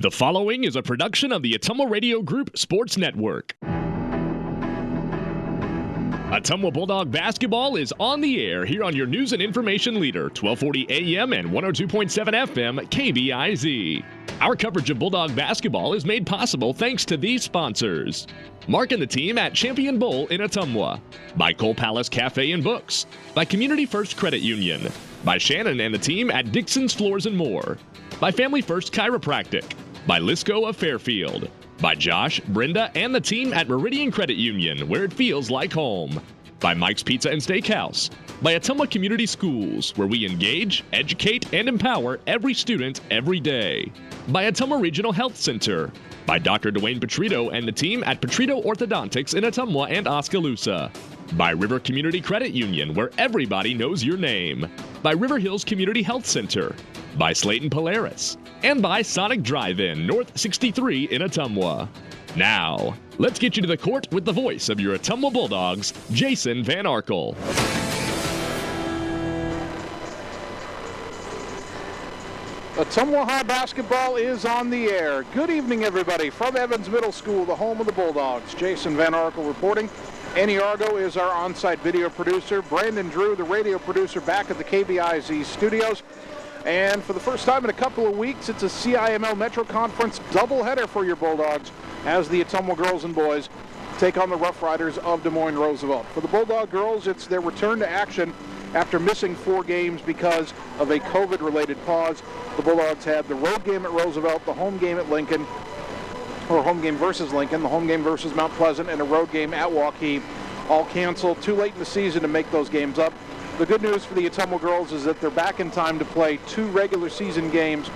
The following is a production of the Ottumwa Radio Group Sports Network. Ottumwa Bulldog basketball is on the air here on your news and information leader, 1240 AM and 102.7 FM KBIZ. Our coverage of Bulldog basketball is made possible thanks to these sponsors. Mark and the team at Champion Bowl in Ottumwa. By Cole Palace Cafe and Books. By Community First Credit Union. By Shannon and the team at Dixon's Floors and More. By Family First Chiropractic. By Lisco of Fairfield. By Josh, Brenda, and the team at Meridian Credit Union, where it feels like home. By Mike's Pizza and Steakhouse. By Ottumwa Community Schools, where we engage, educate, and empower every student every day. By Ottumwa Regional Health Center. By Dr. Dwayne Petrito and the team at Petrito Orthodontics in Ottumwa and Oskaloosa. By River Community Credit Union, where everybody knows your name. By River Hills Community Health Center. By Slayton Polaris. And by Sonic Drive-In, North 63 in Ottumwa. Now, let's get you to the court with the voice of your Ottumwa Bulldogs, Jason Van Arkel. Ottumwa High basketball is on the air. Good evening, everybody. From Evans Middle School, the home of the Bulldogs. Jason Van Arkel reporting. Annie Argo is our on-site video producer. Brandon Drew, the radio producer, back at the KBIZ studios. And for the first time in a couple of weeks, it's a CIML Metro Conference doubleheader for your Bulldogs as the Ottumwa girls and boys take on the Roughriders of Des Moines Roosevelt. For the Bulldog girls, it's their return to action after missing 4 games because of a COVID-related pause. The Bulldogs had the road game at Roosevelt, the home game at Lincoln, or home game versus Lincoln, the home game versus Mount Pleasant, and a road game at Waukee, all canceled. Too late in the season to make those games up. The good news for the Ottumwa girls is that they're back in time to play 2 regular season games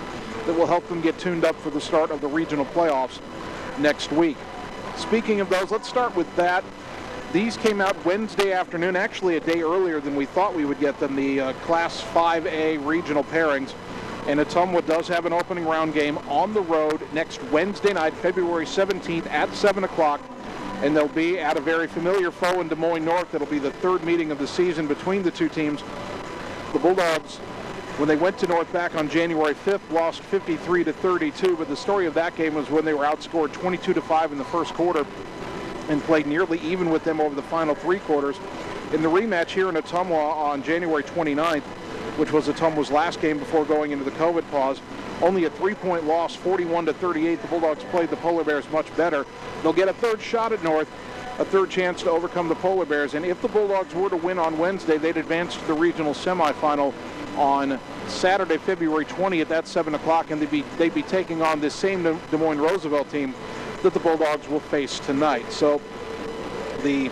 that will help them get tuned up for the start of the regional playoffs next week. Speaking of those, let's start with that. These came out Wednesday afternoon, actually a day earlier than we thought we would get them, the Class 5A regional pairings. And Ottumwa does have an opening round game on the road next Wednesday night, February 17th at 7 o'clock. And they'll be at a very familiar foe in Des Moines North. It'll be the 3rd meeting of the season between the two teams. The Bulldogs, when they went to North back on January 5th, lost 53-32, but the story of that game was when they were outscored 22-5 in the first quarter and played nearly even with them over the final 3 quarters. In the rematch here in Ottumwa on January 29th, which was Ottumwa's last game before going into the COVID pause, only a 3-point loss, 41-38. The Bulldogs played the Polar Bears much better. They'll get a 3rd shot at North, a 3rd chance to overcome the Polar Bears. And if the Bulldogs were to win on Wednesday, they'd advance to the regional semifinal on Saturday, February 20th at 7 o'clock, and they'd be taking on this same Des Moines Roosevelt team that the Bulldogs will face tonight. So the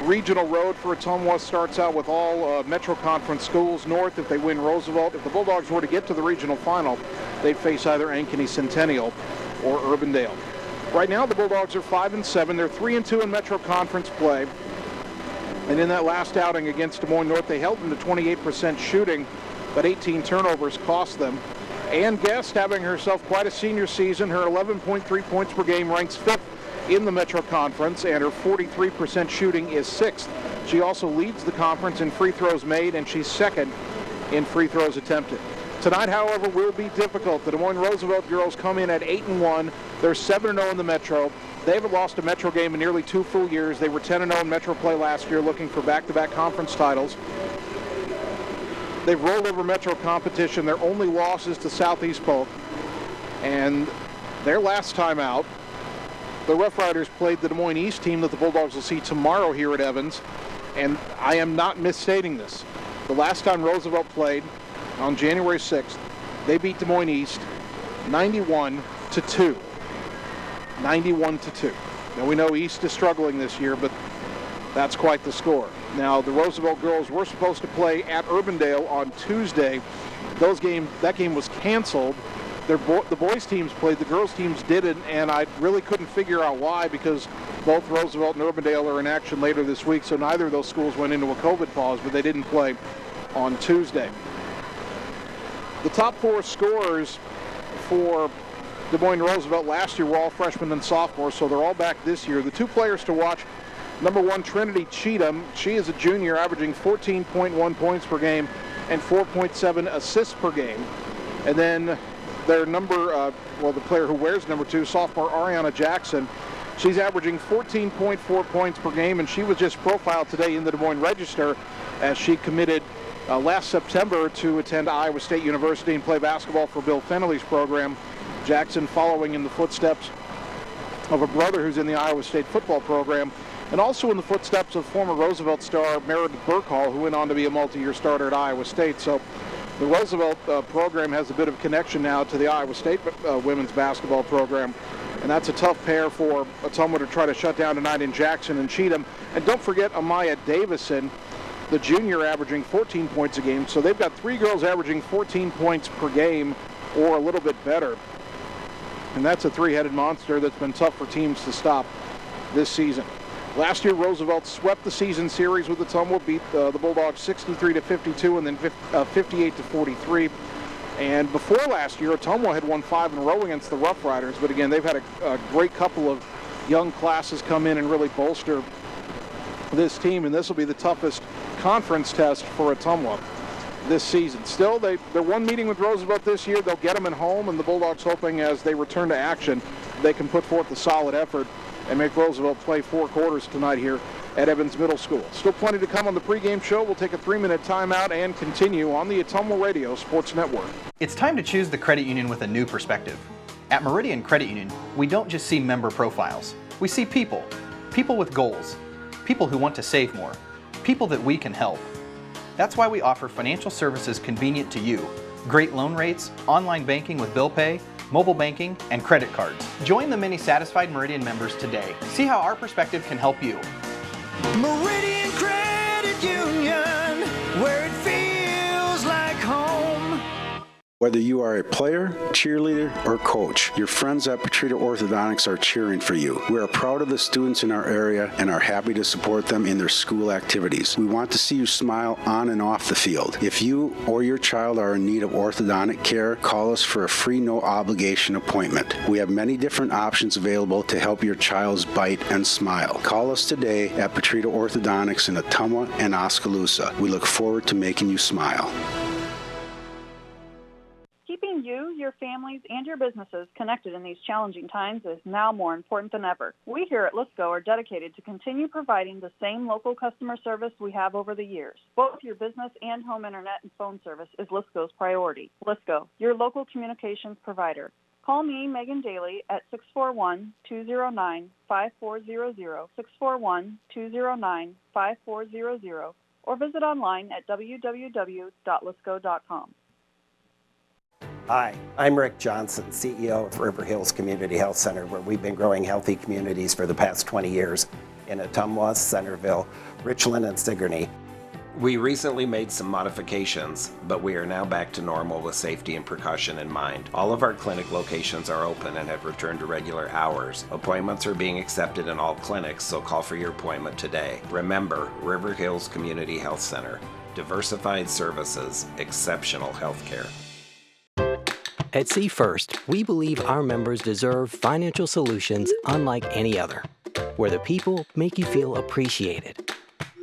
regional road for Ottumwa starts out with all Metro Conference schools. North, if they win Roosevelt. If the Bulldogs were to get to the regional final, they'd face either Ankeny Centennial or Urbandale. Right now, the Bulldogs are 5-7. They're 3-2 in Metro Conference play. And in that last outing against Des Moines North, they held them to 28% shooting, but 18 turnovers cost them. Ann Guest, having herself quite a senior season, her 11.3 points per game ranks 5th in the Metro Conference, and her 43% shooting is 6th. She also leads the conference in free throws made, and she's 2nd in free throws attempted. Tonight, however, will be difficult. The Des Moines Roosevelt girls come in at 8-1. They're 7-0 in the Metro. They haven't lost a Metro game in nearly 2 full years. They were 10-0 in Metro play last year, looking for back-to-back conference titles. They've rolled over Metro competition. Their only loss is to Southeast Polk. And their last time out, the Roughriders played the Des Moines East team that the Bulldogs will see tomorrow here at Evans. And I am not misstating this. The last time Roosevelt played, on January 6th, they beat Des Moines East 91-2. 91-2. Now we know East is struggling this year, but that's quite the score. Now the Roosevelt girls were supposed to play at Urbandale on Tuesday. That game was canceled. The boys teams played, the girls teams didn't, and I really couldn't figure out why, because both Roosevelt and Urbandale are in action later this week, so neither of those schools went into a COVID pause, but they didn't play on Tuesday. The top 4 scorers for Des Moines Roosevelt last year were all freshmen and sophomores, so they're all back this year. The 2 players to watch, number 1, Trinity Cheatham. She is a junior, averaging 14.1 points per game and 4.7 assists per game. And then their the player who wears number 2, sophomore Ariana Jackson. She's averaging 14.4 points per game, and she was just profiled today in the Des Moines Register as she committed last September to attend Iowa State University and play basketball for Bill Fennelly's program. Jackson following in the footsteps of a brother who's in the Iowa State football program, and also in the footsteps of former Roosevelt star Meredith Burkhall, who went on to be a multi-year starter at Iowa State. So the Roosevelt program has a bit of connection now to the Iowa State women's basketball program. And that's a tough pair for Ottumwa to try to shut down tonight in Jackson and Cheatham. And don't forget Amaya Davison, the junior, averaging 14 points a game. So they've got 3 girls averaging 14 points per game or a little bit better. And that's a 3-headed monster that's been tough for teams to stop this season. Last year, Roosevelt swept the season series with Ottumwa, beat the Bulldogs 63-52 and then 58-43. And before last year, Ottumwa had won 5 in a row against the Roughriders. But again, they've had a great couple of young classes come in and really bolster this team. And this will be the toughest conference test for Ottumwa this season. Still, they're one meeting with Roosevelt this year. They'll get them at home, and the Bulldogs hoping as they return to action, they can put forth a solid effort and make Roosevelt play 4 quarters tonight here at Evans Middle School. Still plenty to come on the pregame show. We'll take a 3-minute timeout and continue on the Ottumwa Radio Sports Network. It's time to choose the credit union with a new perspective. At Meridian Credit Union, we don't just see member profiles. We see people. People with goals. People who want to save more. People that we can help. That's why we offer financial services convenient to you. Great loan rates, online banking with bill pay, mobile banking, and credit cards. Join the many satisfied Meridian members today. See how our perspective can help you. Meridian Credit Union, where it feels like home. Whether you are a player, cheerleader, or coach, your friends at Petrita Orthodontics are cheering for you. We are proud of the students in our area and are happy to support them in their school activities. We want to see you smile on and off the field. If you or your child are in need of orthodontic care, call us for a free no-obligation appointment. We have many different options available to help your child's bite and smile. Call us today at Petrita Orthodontics in Ottumwa and Oskaloosa. We look forward to making you smile. Keeping you, your families, and your businesses connected in these challenging times is now more important than ever. We here at Lisco are dedicated to continue providing the same local customer service we have over the years. Both your business and home internet and phone service is Lisco's priority. Lisco, your local communications provider. Call me, Megan Daly, at 641-209-5400, 641-209-5400, or visit online at www.lisco.com. Hi, I'm Rick Johnson, CEO of River Hills Community Health Center, where we've been growing healthy communities for the past 20 years in Ottumwa, Centerville, Richland, and Sigourney. We recently made some modifications, but we are now back to normal with safety and precaution in mind. All of our clinic locations are open and have returned to regular hours. Appointments are being accepted in all clinics, so call for your appointment today. Remember, River Hills Community Health Center. Diversified services, exceptional health care. At See First, we believe our members deserve financial solutions unlike any other, where the people make you feel appreciated,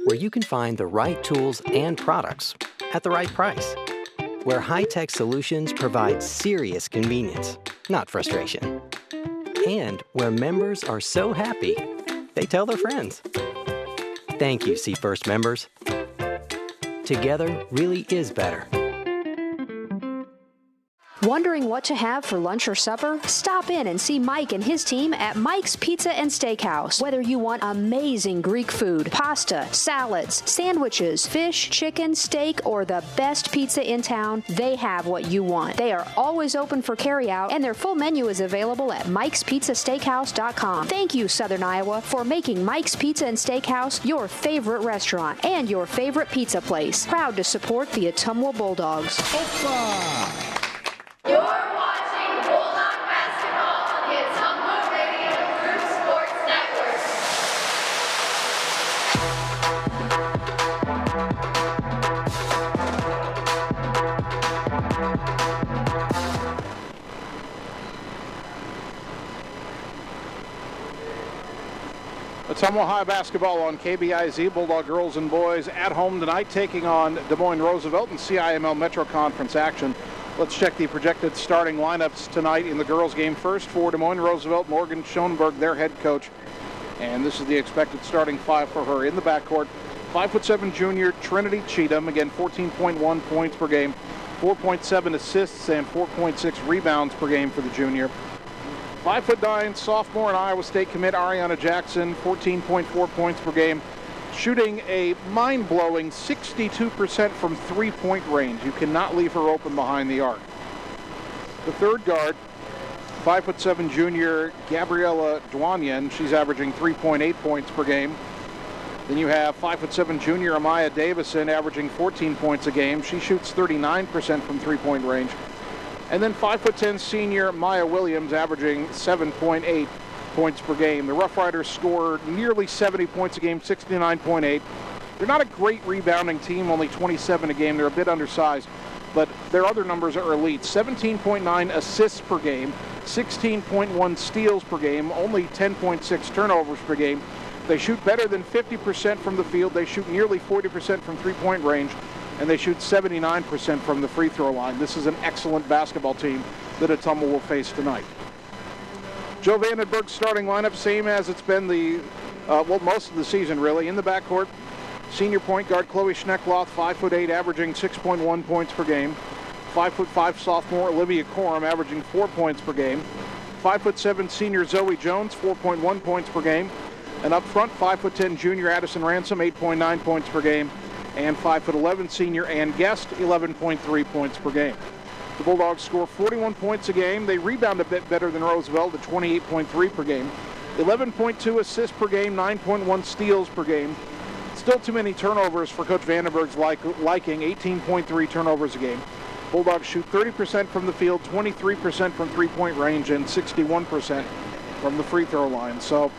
where you can find the right tools and products at the right price, where high-tech solutions provide serious convenience, not frustration, and where members are so happy they tell their friends. Thank you, See First members. Together really is better. Wondering what to have for lunch or supper? Stop in and see Mike and his team at Mike's Pizza and Steakhouse. Whether you want amazing Greek food, pasta, salads, sandwiches, fish, chicken, steak, or the best pizza in town, they have what you want. They are always open for carryout, and their full menu is available at mikespizzasteakhouse.com. Thank you, Southern Iowa, for making Mike's Pizza and Steakhouse your favorite restaurant and your favorite pizza place. Proud to support the Ottumwa Bulldogs. Opa! You're watching Bulldog Basketball on the Ottumwa Radio Group Sports Network. Ottumwa High basketball on KBIZ. Bulldog girls and boys at home tonight, taking on Des Moines Roosevelt in CIML Metro Conference action. Let's check the projected starting lineups tonight in the girls' game first. For Des Moines, Roosevelt, Morgan Schoenberg, their head coach. And this is the expected starting five for her. In the backcourt, 5'7" junior Trinity Cheatham, again 14.1 points per game, 4.7 assists and 4.6 rebounds per game for the junior. 5'9" sophomore and Iowa State commit Ariana Jackson, 14.4 points per game, shooting a mind-blowing 62% from three-point range. You cannot leave her open behind the arc. The third guard, 5'7" junior Gabriella Douanian. She's averaging 3.8 points per game. Then you have 5'7" junior Amaya Davison averaging 14 points a game. She shoots 39% from three-point range. And then 5'10" senior Maya Williams averaging 7.8 points per game. The Roughriders score nearly 70 points a game, 69.8. They're not a great rebounding team, only 27 a game. They're a bit undersized, but their other numbers are elite. 17.9 assists per game, 16.1 steals per game, only 10.6 turnovers per game. They shoot better than 50% from the field. They shoot nearly 40% from three-point range, and they shoot 79% from the free throw line. This is an excellent basketball team that Ottumwa will face tonight. Joe Vandenberg's starting lineup, same as it's been most of the season, really. In the backcourt, senior point guard Chloe Schneckloth, 5'8", averaging 6.1 points per game. 5'5" sophomore Olivia Coram, averaging 4 points per game. 5'7" senior Zoe Jones, 4.1 points per game. And up front, 5'10" junior Addison Ransom, 8.9 points per game. And 5'11" senior Ann Guest, 11.3 points per game. The Bulldogs score 41 points a game. They rebound a bit better than Roosevelt at 28.3 per game. 11.2 assists per game, 9.1 steals per game. Still too many turnovers for Coach Vandenberg's liking, 18.3 turnovers a game. Bulldogs shoot 30% from the field, 23% from three-point range, and 61% from the free throw line. So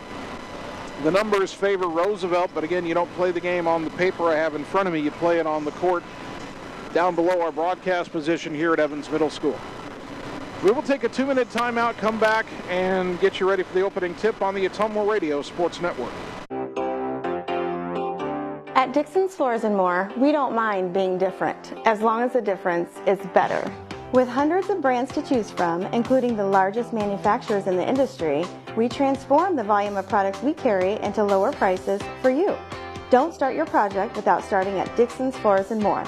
the numbers favor Roosevelt, but again, you don't play the game on the paper I have in front of me. You play it on the court down below our broadcast position here at Evans Middle School. We will take a 2-minute timeout, come back, and get you ready for the opening tip on the Ottumwa Radio Sports Network. At Dixon's Floors & More, we don't mind being different, as long as the difference is better. With hundreds of brands to choose from, including the largest manufacturers in the industry, we transform the volume of products we carry into lower prices for you. Don't start your project without starting at Dixon's Floors & More.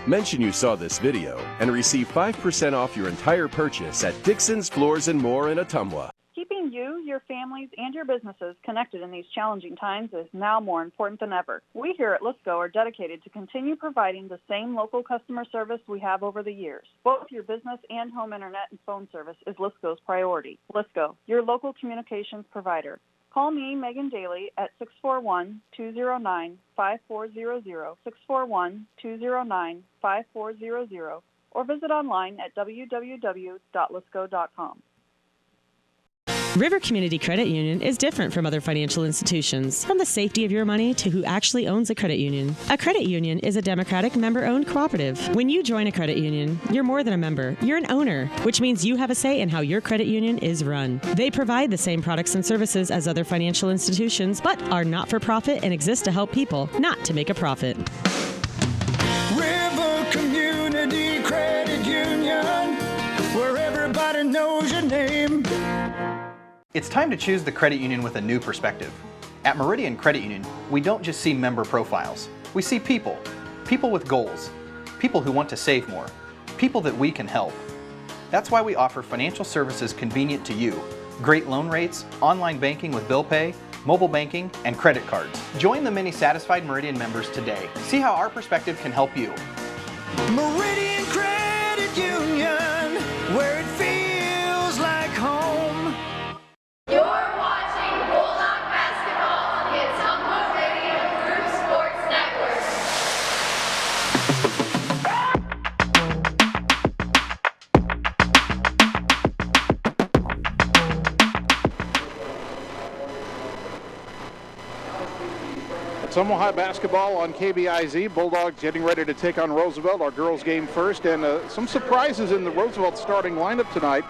Mention you saw this video and receive 5% off your entire purchase at Dixon's Floors & More in Ottumwa. Keeping you, your families, and your businesses connected in these challenging times is now more important than ever. We here at Lisco are dedicated to continue providing the same local customer service we have over the years. Both your business and home internet and phone service is Lisco's priority. Lisco, your local communications provider. Call me, Megan Daly, at 641-209-5400, 641-209-5400, or visit online at www.lisco.com. River Community Credit Union is different from other financial institutions. From the safety of your money to who actually owns a credit union. A credit union is a democratic member-owned cooperative. When you join a credit union, you're more than a member. You're an owner, which means you have a say in how your credit union is run. They provide the same products and services as other financial institutions, but are not-for-profit and exist to help people, not to make a profit. River Community Credit Union, where everybody knows your name. It's time to choose the credit union with a new perspective. At Meridian Credit Union, we don't just see member profiles. We see people. People with goals. People who want to save more. People that we can help. That's why we offer financial services convenient to you. Great loan rates, online banking with bill pay, mobile banking, and credit cards. Join the many satisfied Meridian members today. See how our perspective can help you. Meridian Credit Union, where it feels like home. You're watching Bulldog basketball on the Ottumwa Radio Group Sports Network. Ottumwa High basketball on KBIZ. Bulldogs getting ready to take on Roosevelt, our girls game first, and some surprises in the Roosevelt starting lineup tonight.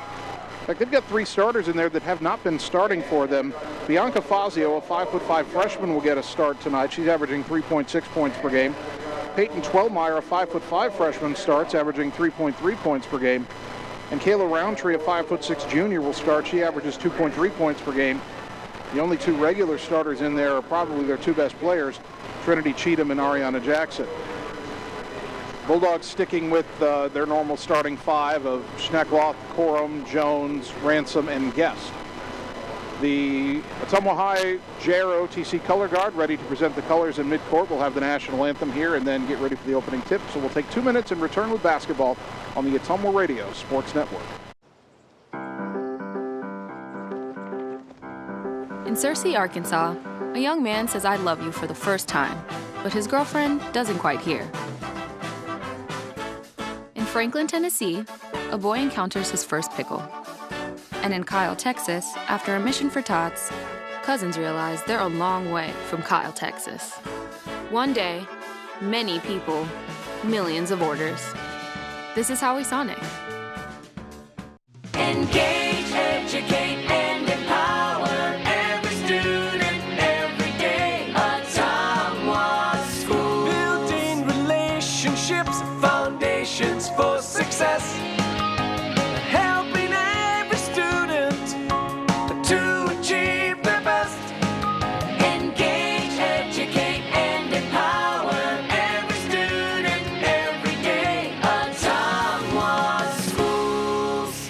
In fact, they've got three starters in there that have not been starting for them. Bianca Fazio, a 5'5" freshman, will get a start tonight. She's averaging 3.6 points per game. Peyton Twellmeyer, a 5'5" freshman, starts, averaging 3.3 points per game. And Kayla Roundtree, a 5'6" junior, will start. She averages 2.3 points per game. The only two regular starters in there are probably their two best players, Trinity Cheatham and Ariana Jackson. Bulldogs sticking with their normal starting five of Schneckloth, Corum, Jones, Ransom, and Guest. The Ottumwa High JROTC color guard ready to present the colors in midcourt. We'll have the national anthem here and then get ready for the opening tip. So we'll take 2 minutes and return with basketball on the Ottumwa Radio Sports Network. In Searcy, Arkansas, a young man says I love you for the first time, but his girlfriend doesn't quite hear. In Franklin, Tennessee, a boy encounters his first pickle. And in Kyle, Texas, after a mission for tots, cousins realize they're a long way from Kyle, Texas. One day, many people, millions of orders. This is Howie Sonic. Engage, educate, and empower every student every day. Ottumwa School. Building relationships, foundations for success. Helping every student to achieve their best. Engage, educate, and empower every student every day. Ottumwa Schools.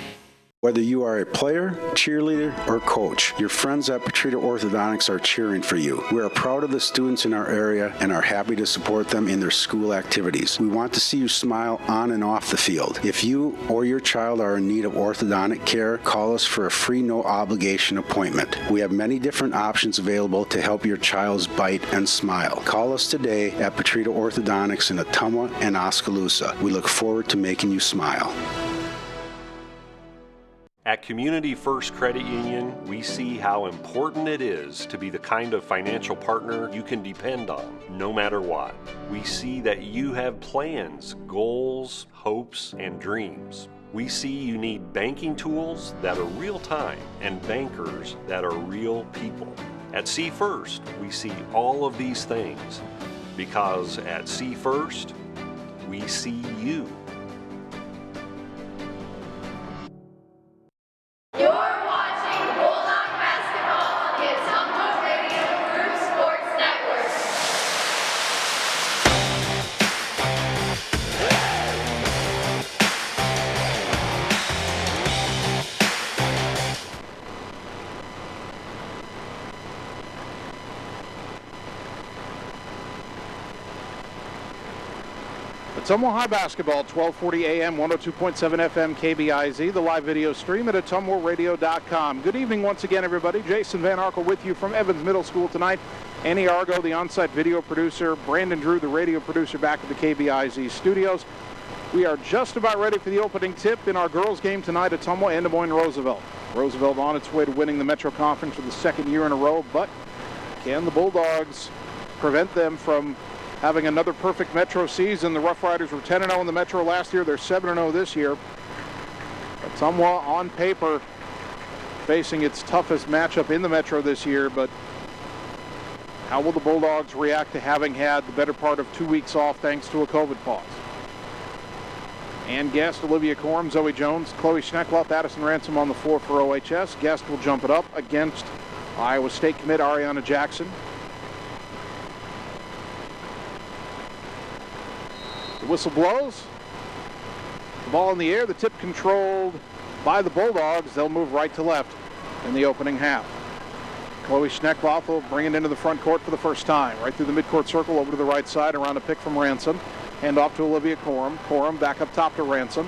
Whether you are a player, cheerleader, or coach, your friends at Petrita Orthodontics are cheering for you. We are proud of the students in our area and are happy to support them in their school activities. We want to see you smile on and off the field. If you or your child are in need of orthodontic care, call us for a free no-obligation appointment. We have many different options available to help your child's bite and smile. Call us today at Petrita Orthodontics in Ottumwa and Oskaloosa. We look forward to making you smile. At Community First Credit Union, we see how important it is to be the kind of financial partner you can depend on, no matter what. We see that you have plans, goals, hopes, and dreams. We see you need banking tools that are real-time and bankers that are real people. At See First, we see all of these things because at See First, we see you. You're watching Bulldog basketball on the Ottumwa Radio Group Sports Network. Ottumwa High basketball, 1240 AM, 102.7 FM, KBIZ, the live video stream at ottumwaradio.com. Good evening once again, everybody. Jason Van Arkel with you from Evans Middle School tonight. Annie Argo, the on-site video producer. Brandon Drew, the radio producer, back at the KBIZ studios. We are just about ready for the opening tip in our girls' game tonight at Ottumwa and Des Moines Roosevelt. Roosevelt on its way to winning the Metro Conference for the second year in a row, but can the Bulldogs prevent them from having another perfect Metro season? The Roughriders were 10-0 in the Metro last year. They're 7-0 this year. Ottumwa on paper facing its toughest matchup in the Metro this year, but how will the Bulldogs react to having had the better part of 2 weeks off thanks to a COVID pause? And Guest, Olivia Corum, Zoe Jones, Chloe Schneckloth, Addison Ransom on the floor for OHS. Guest will jump it up against Iowa State commit Ariana Jackson. The whistle blows. The ball in the air, the tip controlled by the Bulldogs. They'll move right to left in the opening half. Chloe Schneckloth will bring it into the front court for the first time. Right through the midcourt circle, over to the right side, around a pick from Ransom. Hand off to Olivia Corum. Corum back up top to Ransom.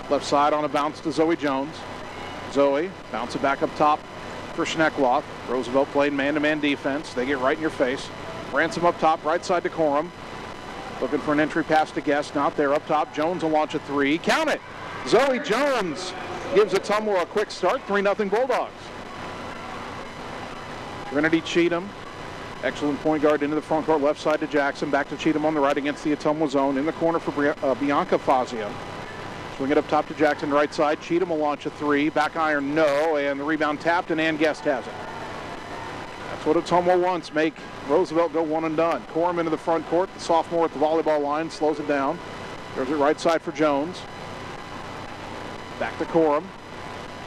Left side on a bounce to Zoe Jones. Zoe bounce it back up top for Schneckloth. Roosevelt playing man-to-man defense. They get right in your face. Ransom up top, right side to Corum. Looking for an entry pass to Guest. Not there. Up top, Jones will launch a three. Count it! Zoe Jones gives Ottumwa a quick start. 3-0 Bulldogs. Trinity Cheatham, excellent point guard into the front court. Left side to Jackson. Back to Cheatham on the right against the Ottumwa zone. In the corner for Bianca Fazio. Swing it up top to Jackson, right side. Cheatham will launch a three. Back iron, no. And the rebound tapped, and Ann Guest has it. That's what Ottumwa wants, make Roosevelt go one and done. Corum into the front court. The sophomore at the volleyball line slows it down. There's it right side for Jones. Back to Corum.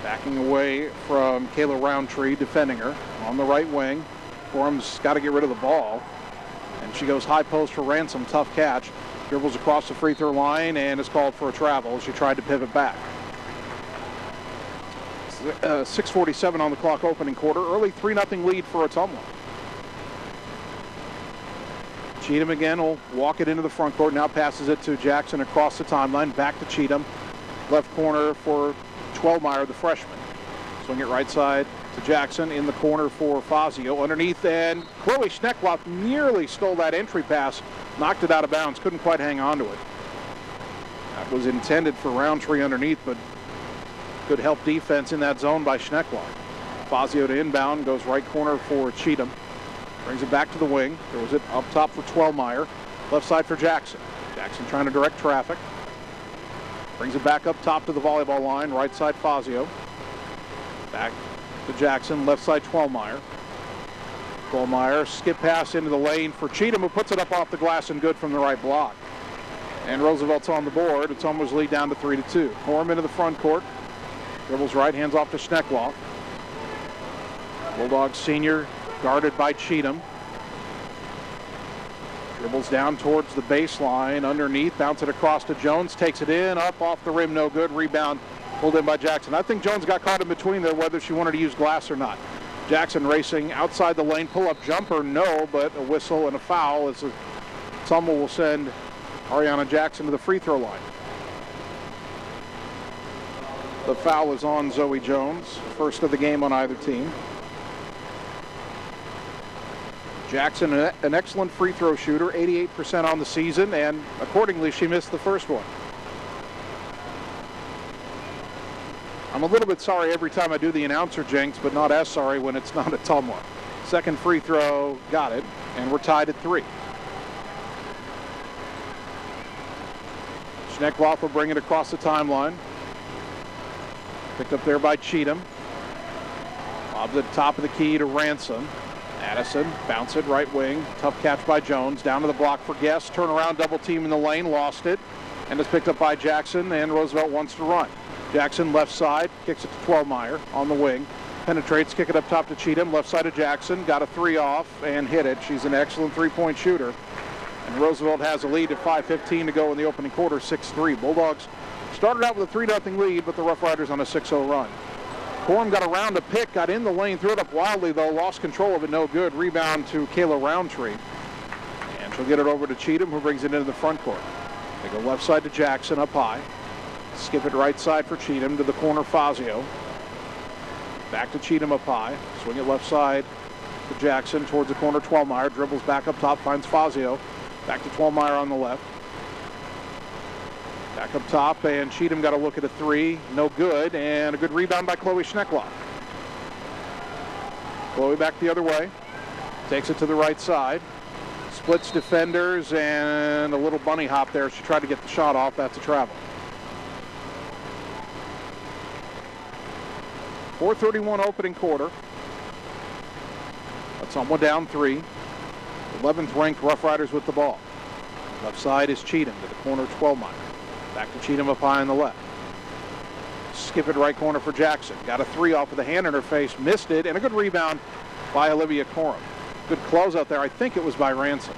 Backing away from Kayla Roundtree, defending her on the right wing. Corum's got to get rid of the ball. And she goes high post for Ransom. Tough catch. Dribbles across the free throw line and is called for a travel. She tried to pivot back. 6:47 on the clock, opening quarter. Early 3-0 lead for Ottumwa. Cheatham again will walk it into the front court. Now passes it to Jackson across the timeline. Back to Cheatham. Left corner for Twelmeyer, the freshman. Swing it right side to Jackson. In the corner for Fazio. Underneath, and Chloe Schneckloff nearly stole that entry pass. Knocked it out of bounds. Couldn't quite hang on to it. That was intended for Roundtree underneath, but good help defense in that zone by Schneckloff. Fazio to inbound. Goes right corner for Cheatham. Brings it back to the wing. Throws it up top for Twelmeyer. Left side for Jackson. Jackson trying to direct traffic. Brings it back up top to the volleyball line. Right side Fazio. Back to Jackson. Left side Twelmeyer. Twelmeyer skip pass into the lane for Cheatham, who puts it up off the glass and good from the right block. And Roosevelt's on the board. Ottumwa's lead down to 3-2. Corum into the front court. Dribbles right, hands off to Schneckloff. Bulldogs senior guarded by Cheatham. Dribbles down towards the baseline, underneath, bounce it across to Jones, takes it in, up off the rim, no good. Rebound pulled in by Jackson. I think Jones got caught in between there, whether she wanted to use glass or not. Jackson racing outside the lane, pull-up jumper, no, but a whistle and a foul as Ottumwa will send Ariana Jackson to the free throw line. The foul is on Zoe Jones, first of the game on either team. Jackson, an excellent free throw shooter, 88% on the season, and accordingly, she missed the first one. I'm a little bit sorry every time I do the announcer jinx, but not as sorry when it's not Ottumwa. Second free throw, got it, and we're tied at 3. Schneckloff will bring it across the timeline. Picked up there by Cheatham. Lobs at the top of the key to Ransom. Addison, bounce it right wing. Tough catch by Jones. Down to the block for Guest. Turn around, double team in the lane. Lost it. And it's picked up by Jackson, and Roosevelt wants to run. Jackson left side. Kicks it to Twelmeyer on the wing. Penetrates, kick it up top to Cheatham. Left side of Jackson. Got a 3 off and hit it. She's an excellent three-point shooter. And Roosevelt has a lead at 5:15 to go in the opening quarter, 6-3. Bulldogs started out with a 3-0 lead, but the Roughriders on a 6-0 run. Corum got around a pick, got in the lane, threw it up wildly, though, lost control of it, no good. Rebound to Kayla Roundtree. And she'll get it over to Cheatham, who brings it into the front court. They go left side to Jackson, up high. Skip it right side for Cheatham, to the corner Fazio. Back to Cheatham up high. Swing it left side to Jackson, towards the corner Twelmeyer. Dribbles back up top, finds Fazio. Back to Twelmeyer on the left. Back up top, and Cheatham got a look at a 3. No good, and a good rebound by Chloe Schneckloff. Chloe back the other way. Takes it to the right side. Splits defenders, and a little bunny hop there. She tried to get the shot off. That's a travel. 4:31 opening quarter. Ottumwa down 3. 11th ranked Roughriders with the ball. Left side is Cheatham, to the corner Twelmeyer. Back to Cheatham up high on the left. Skip it right corner for Jackson. Got a 3 off with a hand in her face. Missed it. And a good rebound by Olivia Corum. Good close out there. I think it was by Ransom.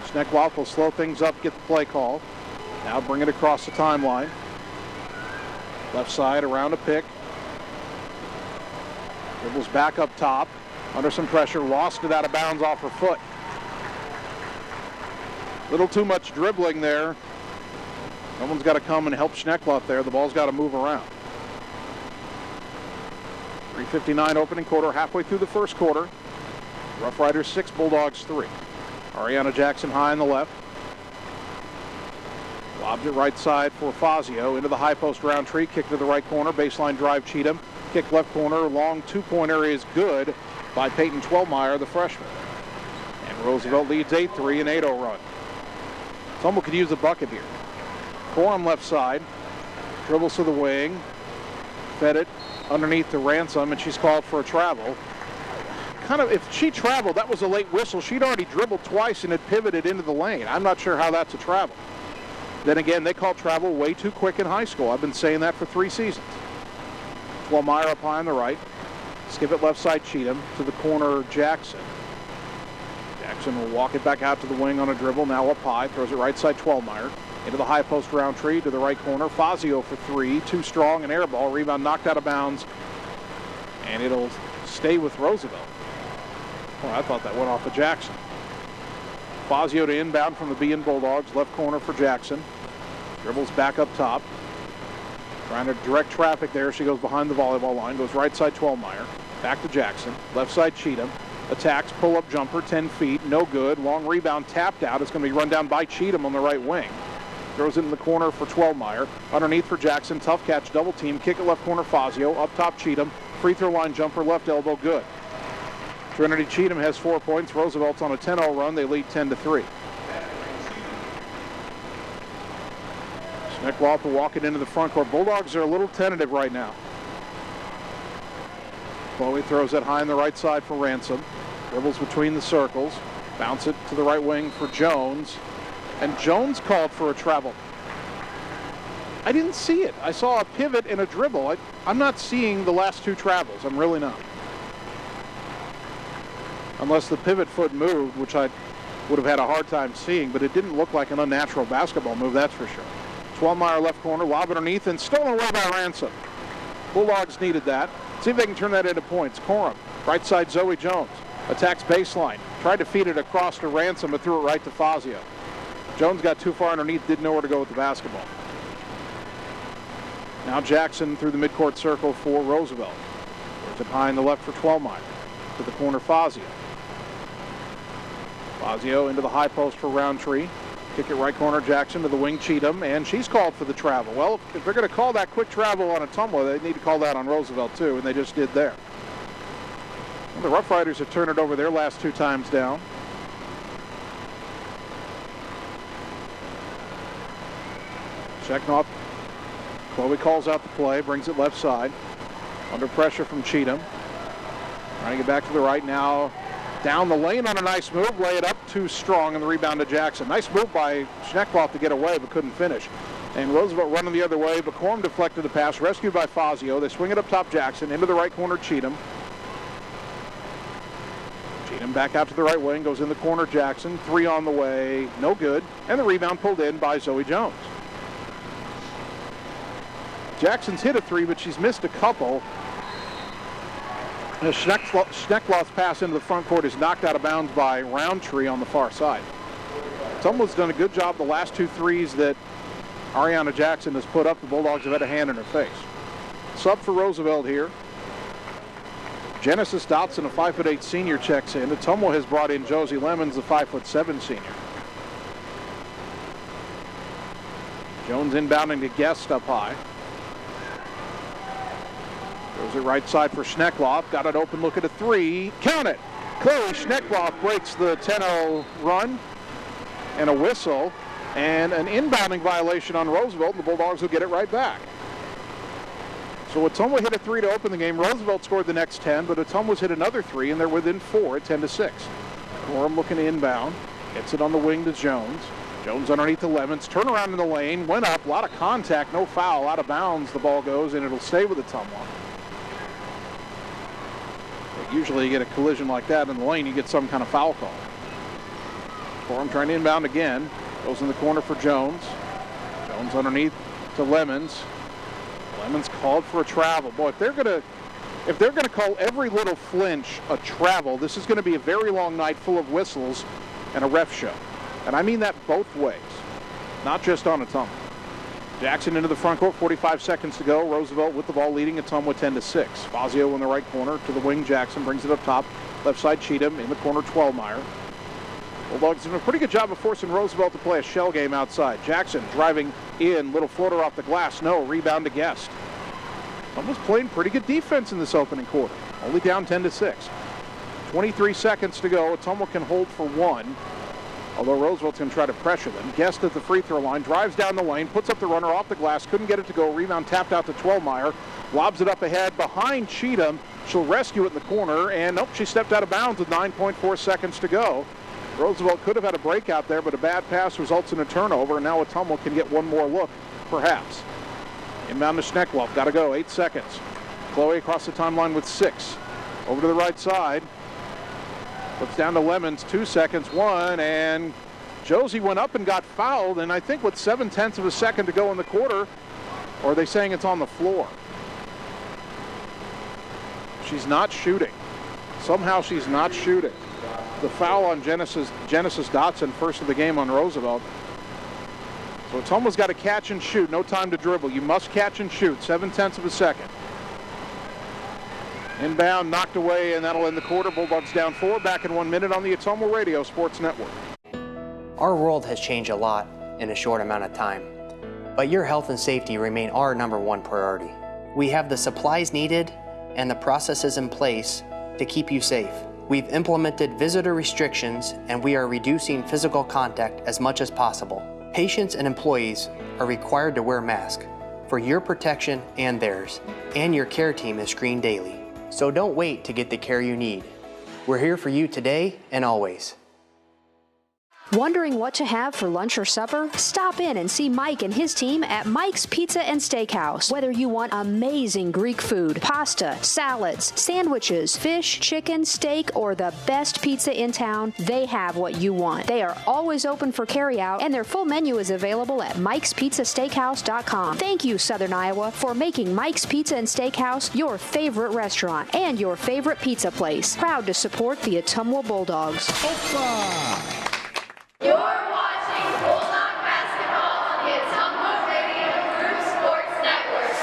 Schneckloff will slow things up, get the play call. Now bring it across the timeline. Left side around a pick. Dribbles back up top. Under some pressure. Lost it out of bounds off her foot. Little too much dribbling there. Someone's got to come and help Schneckloff there. The ball's got to move around. 3:59 opening quarter, halfway through the first quarter. Roughriders 6, Bulldogs 3. Ariana Jackson high on the left. Lobs it right side for Fazio. Into the high post Roundtree. Kick to the right corner. Baseline drive Cheatham. Kick left corner. Long two-pointer is good by Peyton Twelmeyer, the freshman. And Roosevelt leads 8-3, an 8-0 run. Someone could use a bucket here. Corum left side, dribbles to the wing, fed it underneath to Ransom, and she's called for a travel. if she traveled, that was a late whistle. She'd already dribbled twice and had pivoted into the lane. I'm not sure how that's a travel. Then again, they call travel way too quick in high school. I've been saying that for 3 seasons. Meyer up high on the right. Skip it left side, Cheatham. To the corner, Jackson. Jackson will walk it back out to the wing on a dribble. Now up high. Throws it right side, Meyer. Into the high post, Roundtree. To the right corner. Fazio for 3. Too strong. An air ball. Rebound knocked out of bounds. And it'll stay with Roosevelt. Oh, I thought that went off of Jackson. Fazio to inbound from the Bean Bulldogs. Left corner for Jackson. Dribbles back up top. Trying to direct traffic there. She goes behind the volleyball line. Goes right side, Meyer. Back to Jackson. Left side, Cheatham. Attacks, pull-up jumper, 10 feet. No good. Long rebound tapped out. It's going to be run down by Cheatham on the right wing. Throws it in the corner for Meyer. Underneath for Jackson. Tough catch, double team. Kick it left corner, Fazio. Up top, Cheatham. Free throw line jumper, left elbow, good. Trinity Cheatham has 4 points. Roosevelt's on a 10-0 run. They lead 10-3. Schneckloth will walk it into the front court. Bulldogs are a little tentative right now. Chloe throws it high on the right side for Ransom. Dribbles between the circles. Bounce it to the right wing for Jones. And Jones called for a travel. I didn't see it. I saw a pivot and a dribble. I'm not seeing the last 2 travels. I'm really not. Unless the pivot foot moved, which I would have had a hard time seeing, but it didn't look like an unnatural basketball move, that's for sure. Meyer left corner, lob underneath, and stolen away by Ransom. Bulldogs needed that. See if they can turn that into points. Corum, right side, Zoe Jones. Attacks baseline. Tried to feed it across to Ransom, but threw it right to Fazio. Jones got too far underneath, didn't know where to go with the basketball. Now Jackson through the midcourt circle for Roosevelt. Puts it high in the left for Meyer. To the corner, Fazio. Fazio into the high post for Roundtree. Kick it right corner, Jackson to the wing, Cheatham, and she's called for the travel. Well, if they're going to call that quick travel on Ottumwa, they need to call that on Roosevelt too, and they just did there. Well, the Roughriders have turned it over their last 2 times down. Checking off. Chloe calls out the play, brings it left side. Under pressure from Cheatham. Trying to get back to the right now. Down the lane on a nice move, lay it up too strong, and the rebound to Jackson. Nice move by Schneckloth to get away, but couldn't finish. And Roosevelt running the other way, but Corum deflected the pass, rescued by Fazio. They swing it up top, Jackson, into the right corner, Cheatham. Cheatham back out to the right wing, goes in the corner, Jackson. 3 on the way, no good. And the rebound pulled in by Zoe Jones. Jackson's hit a 3, but she's missed a couple. Schneckloth's pass into the front court is knocked out of bounds by Roundtree on the far side. Ottumwa's done a good job the last 2 threes that Ariana Jackson has put up. The Bulldogs have had a hand in her face. Sub for Roosevelt here. Genesis Dotson, a 5'8" senior, checks in. Ottumwa has brought in Josie Lemons, the 5'7" senior. Jones inbounding to Guest up high. Throws it right side for Schneckloth. Got an open look at a 3. Count it! Chloe Schneckloth breaks the 10-0 run. And a whistle. And an inbounding violation on Roosevelt. And the Bulldogs will get it right back. So Ottumwa hit a 3 to open the game. Roosevelt scored the next 10. But Ottumwa's hit another 3. And they're within 4 at 10-6. Corum looking to inbound. Gets it on the wing to Jones. Jones underneath the Lemons. Turn around in the lane. Went up. A lot of contact. No foul. Out of bounds the ball goes. And it'll stay with Ottumwa. Usually you get a collision like that in the lane, you get some kind of foul call. Corum trying to inbound again. Goes in the corner for Jones. Jones underneath to Lemons. Lemons called for a travel. Boy, if they're gonna call every little flinch a travel, this is gonna be a very long night full of whistles and a ref show. And I mean that both ways, not just on Ottumwa. Jackson into the front court, 45 seconds to go. Roosevelt with the ball leading Ottumwa 10-6. Fazio in the right corner to the wing. Jackson brings it up top. Left side Cheatham in the corner, Meyer. Bulldogs doing a pretty good job of forcing Roosevelt to play a shell game outside. Jackson driving in, little floater off the glass. No, rebound to Guest. Ottumwa's playing pretty good defense in this opening quarter. Only down 10-6. 23 seconds to go. Ottumwa can hold for 1. Although Roosevelt's going to try to pressure them. Guest at the free throw line, drives down the lane, puts up the runner off the glass, couldn't get it to go. Rebound tapped out to Meyer, lobs it up ahead behind Cheatham. She'll rescue it in the corner, and nope, she stepped out of bounds with 9.4 seconds to go. Roosevelt could have had a breakout there, but a bad pass results in a turnover, and now Ottumwa can get one more look, perhaps. Inbound to Schneckloff, got to go, 8 seconds. Chloe across the timeline with 6. Over to the right side. Looks down to Lemons, 2 seconds, 1, and Josie went up and got fouled, and I think with 0.7 of a second to go in the quarter, or are they saying it's on the floor? She's not shooting. Somehow she's not shooting. The foul on Genesis Dotson, first of the game on Roosevelt. So Ottumwa's got to catch and shoot. No time to dribble. You must catch and shoot. 0.7 of a second. Inbound, knocked away, and that'll end the quarter. Bulldogs down 4. Back in 1 minute on the Ottumwa Radio Sports Network. Our world has changed a lot in a short amount of time, but your health and safety remain our #1 priority. We have the supplies needed and the processes in place to keep you safe. We've implemented visitor restrictions, and we are reducing physical contact as much as possible. Patients and employees are required to wear masks for your protection and theirs, and your care team is screened daily. So don't wait to get the care you need. We're here for you today and always. Wondering what to have for lunch or supper? Stop in and see Mike and his team at Mike's Pizza and Steakhouse. Whether you want amazing Greek food, pasta, salads, sandwiches, fish, chicken, steak, or the best pizza in town, they have what you want. They are always open for carryout, and their full menu is available at Mike'sPizzaSteakhouse.com. Thank you, Southern Iowa, for making Mike's Pizza and Steakhouse your favorite restaurant and your favorite pizza place. Proud to support the Ottumwa Bulldogs. You're watching Bulldog basketball on the Ottumwa Radio Group Sports Network.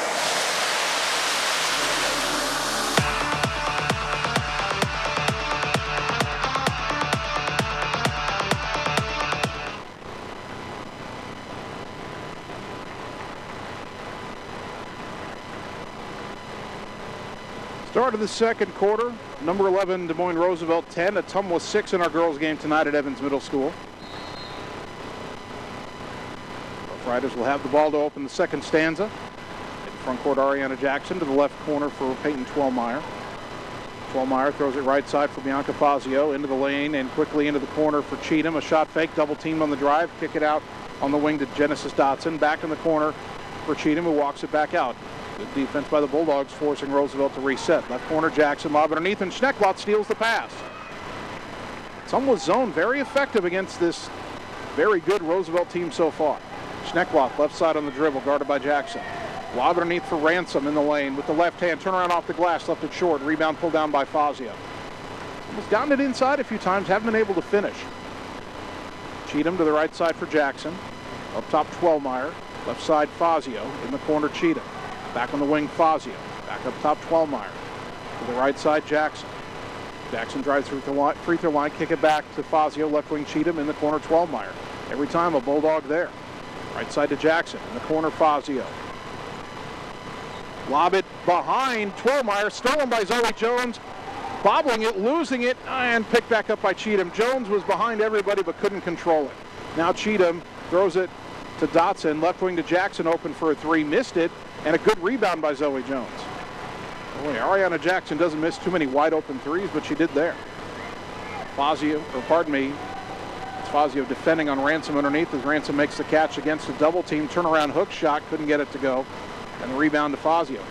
Start of the second quarter. Number 11, Des Moines Roosevelt 10. Ottumwa 6 in our girls game tonight at Evans Middle School. Roughriders will have the ball to open the second stanza. In front court, Ariana Jackson to the left corner for Peyton Twellmeyer. Twellmeyer throws it right side for Bianca Fazio into the lane and quickly into the corner for Cheatham. A shot fake, double teamed on the drive. Kick it out on the wing to Genesis Dotson. Back in the corner for Cheatham, who walks it back out. Good defense by the Bulldogs, forcing Roosevelt to reset. Left corner, Jackson lob underneath, and Schneckloff steals the pass. Ottumwa's zone very effective against this very good Roosevelt team so far. Schneckloff, left side on the dribble, guarded by Jackson. Lob underneath for Ransom in the lane with the left hand. Turn around off the glass, left it short. Rebound pulled down by Fazio. Almost gotten it inside a few times, haven't been able to finish. Cheatham to the right side for Jackson. Up top, Twellmeyer. Left side, Fazio. In the corner, Cheatham. Back on the wing, Fazio. Back up top, Twellmeyer. To the right side, Jackson. Jackson drives through the free throw line, kick it back to Fazio. Left wing, Cheatham. In the corner, Twellmeyer. Every time a Bulldog there. Right side to Jackson. In the corner, Fazio. Lob it behind Twellmeyer. Stolen by Zoe Jones. Bobbling it, losing it, and picked back up by Cheatham. Jones was behind everybody but couldn't control it. Now Cheatham throws it to Dotson. Left wing to Jackson, open for a three. Missed it, and a good rebound by Zoe Jones. Boy, Ariana Jackson doesn't miss too many wide open threes, but she did there. It's Fazio defending on Ransom underneath as Ransom makes the catch against a double team. Turnaround hook shot, couldn't get it to go. And the rebound to Fazio.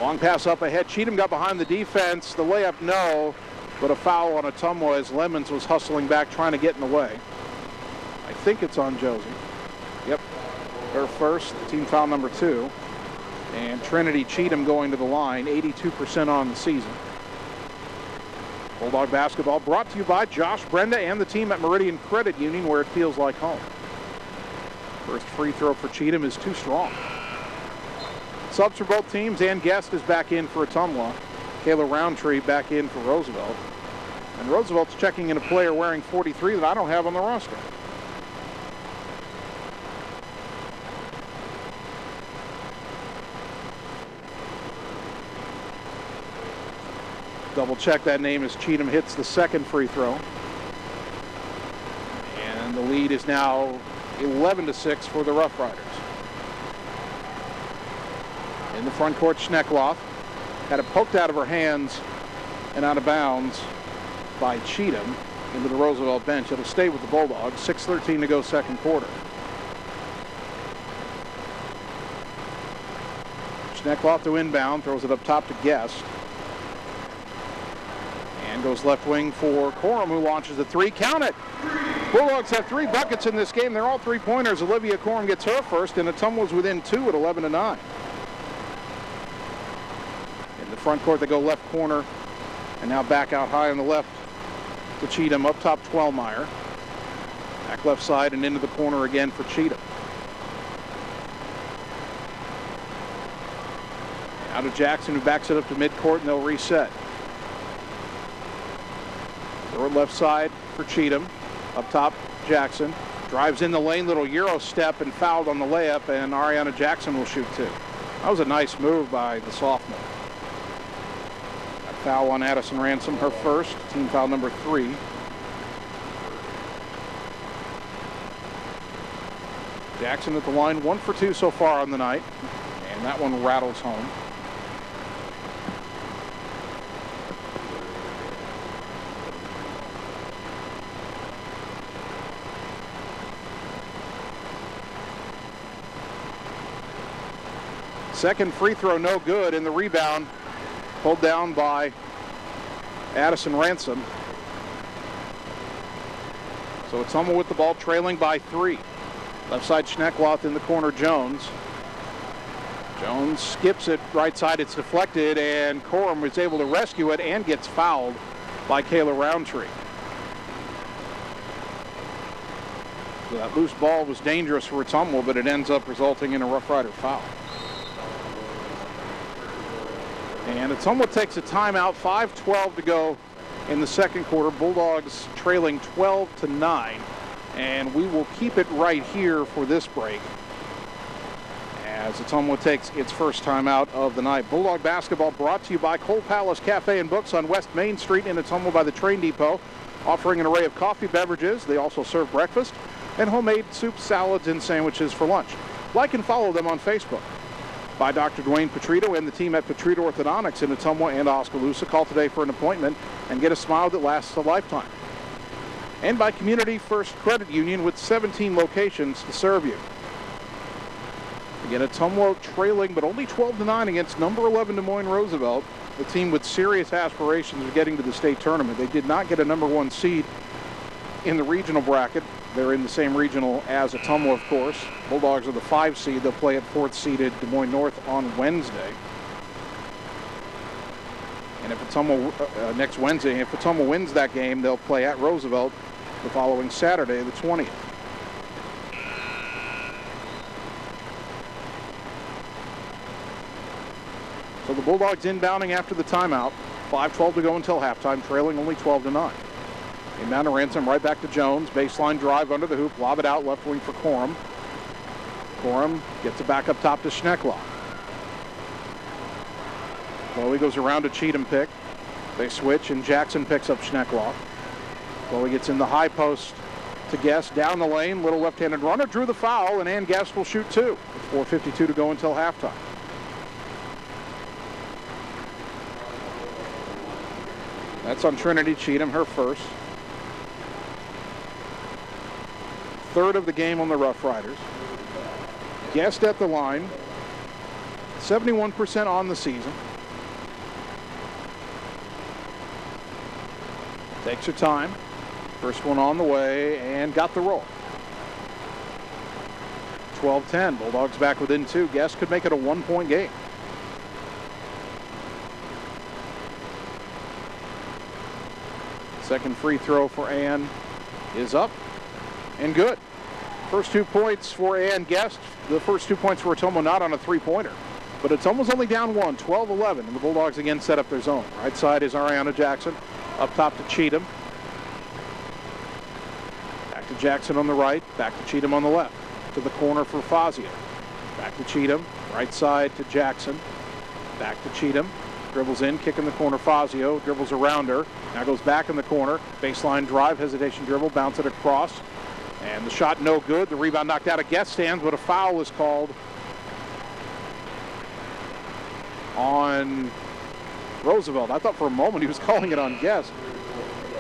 Long pass up ahead. Cheatham got behind the defense. The layup, no, but a foul on Ottumwa as Lemons was hustling back, trying to get in the way. I think it's on Josie. Yep, her first, team foul number 2. And Trinity Cheatham going to the line, 82% on the season. Bulldog basketball brought to you by Josh Brenda and the team at Meridian Credit Union, where it feels like home. First free throw for Cheatham is too strong. Subs for both teams, and Guest is back in for Ottumwa. Kayla Roundtree back in for Roosevelt. And Roosevelt's checking in a player wearing 43 that I don't have on the roster. Double check that name as Cheatham hits the second free throw. And the lead is now 11-6 for the Roughriders. In the front court, Schneckloff. Had it poked out of her hands and out of bounds by Cheatham into the Roosevelt bench. It'll stay with the Bulldogs. 6:13 to go, second quarter. Schneckloff to inbound, throws it up top to Guest. And goes left wing for Corum, who launches a three. Count it! Bulldogs have 3 buckets in this game. They're all three-pointers. Olivia Corum gets her first, and Ottumwa's within 2 at 11-9. In the front court, they go left corner, and now back out high on the left to Cheatham. Up top, Twellmeyer. Back left side and into the corner again for Cheatham. Now to Jackson, who backs it up to midcourt, and they'll reset. Throw it left side for Cheatham. Up top, Jackson. Drives in the lane, little Euro step, and fouled on the layup, and Ariana Jackson will shoot 2. That was a nice move by the sophomore. That foul on Addison Ransom, her first, team foul number 3. Jackson at the line, 1 for 2 so far on the night, and that one rattles home. Second free throw no good, and the rebound pulled down by Addison Ransom. So Ottumwa with the ball, trailing by 3. Left side Schneckloth in the corner, Jones. Jones skips it right side, it's deflected, and Corum was able to rescue it and gets fouled by Kayla Roundtree. So that loose ball was dangerous for Ottumwa, but it ends up resulting in a Rough Rider foul. And Ottumwa takes a timeout, 5:12 to go in the second quarter. Bulldogs trailing 12-9. And we will keep it right here for this break as Ottumwa takes its first timeout of the night. Bulldog basketball brought to you by Cole Palace Cafe and Books on West Main Street in Ottumwa by the train depot, offering an array of coffee beverages. They also serve breakfast and homemade soup, salads, and sandwiches for lunch. Like and follow them on Facebook. By Dr. Dwayne Petrito and the team at Petrito Orthodontics in Ottumwa and Oskaloosa. Call today for an appointment and get a smile that lasts a lifetime. And by Community First Credit Union with 17 locations to serve you. Again, Ottumwa trailing, but only 12-9 against number 11 Des Moines Roosevelt, the team with serious aspirations of getting to the state tournament. They did not get a number 1 seed in the regional bracket. They're in the same regional as Ottumwa, of course. Bulldogs are the 5 seed. They'll play at 4th seeded Des Moines North on Wednesday. And if Ottumwa, next Wednesday, if Ottumwa wins that game, they'll play at Roosevelt the following Saturday, the 20th. So the Bulldogs inbounding after the timeout. 5:12 to go until halftime, trailing only 12-9. Inbound to Ransom, right back to Jones. Baseline drive under the hoop, lob it out left wing for Corum. Corum gets it back up top to Schneckloff. Chloe goes around to Cheatham pick. They switch, and Jackson picks up Schneckloff. Chloe gets in the high post to Guest, down the lane. Little left-handed runner, drew the foul, and Ann Guest will shoot 2. With 4:52 to go until halftime. That's on Trinity Cheatham, her first. Third of the game on the Rough Riders. Guest at the line. 71% on the season. Takes her time. First one on the way and got the roll. 12-10. Bulldogs back within 2. Guest could make it a 1-point game. Second free throw for Ann is up and good. First 2 points for Ann Guest. The first 2 points for Ottumwa not on a three-pointer. But Ottumwa's only down 1, 12-11, and the Bulldogs again set up their zone. Right side is Ariana Jackson. Up top to Cheatham. Back to Jackson on the right. Back to Cheatham on the left. To the corner for Fazio. Back to Cheatham. Right side to Jackson. Back to Cheatham. Dribbles in, kick in the corner, Fazio. Dribbles around her. Now goes back in the corner. Baseline drive, hesitation dribble, bounce it across. And the shot no good. The rebound knocked out of Guest stands, but a foul is called on Roosevelt. I thought for a moment he was calling it on Guest,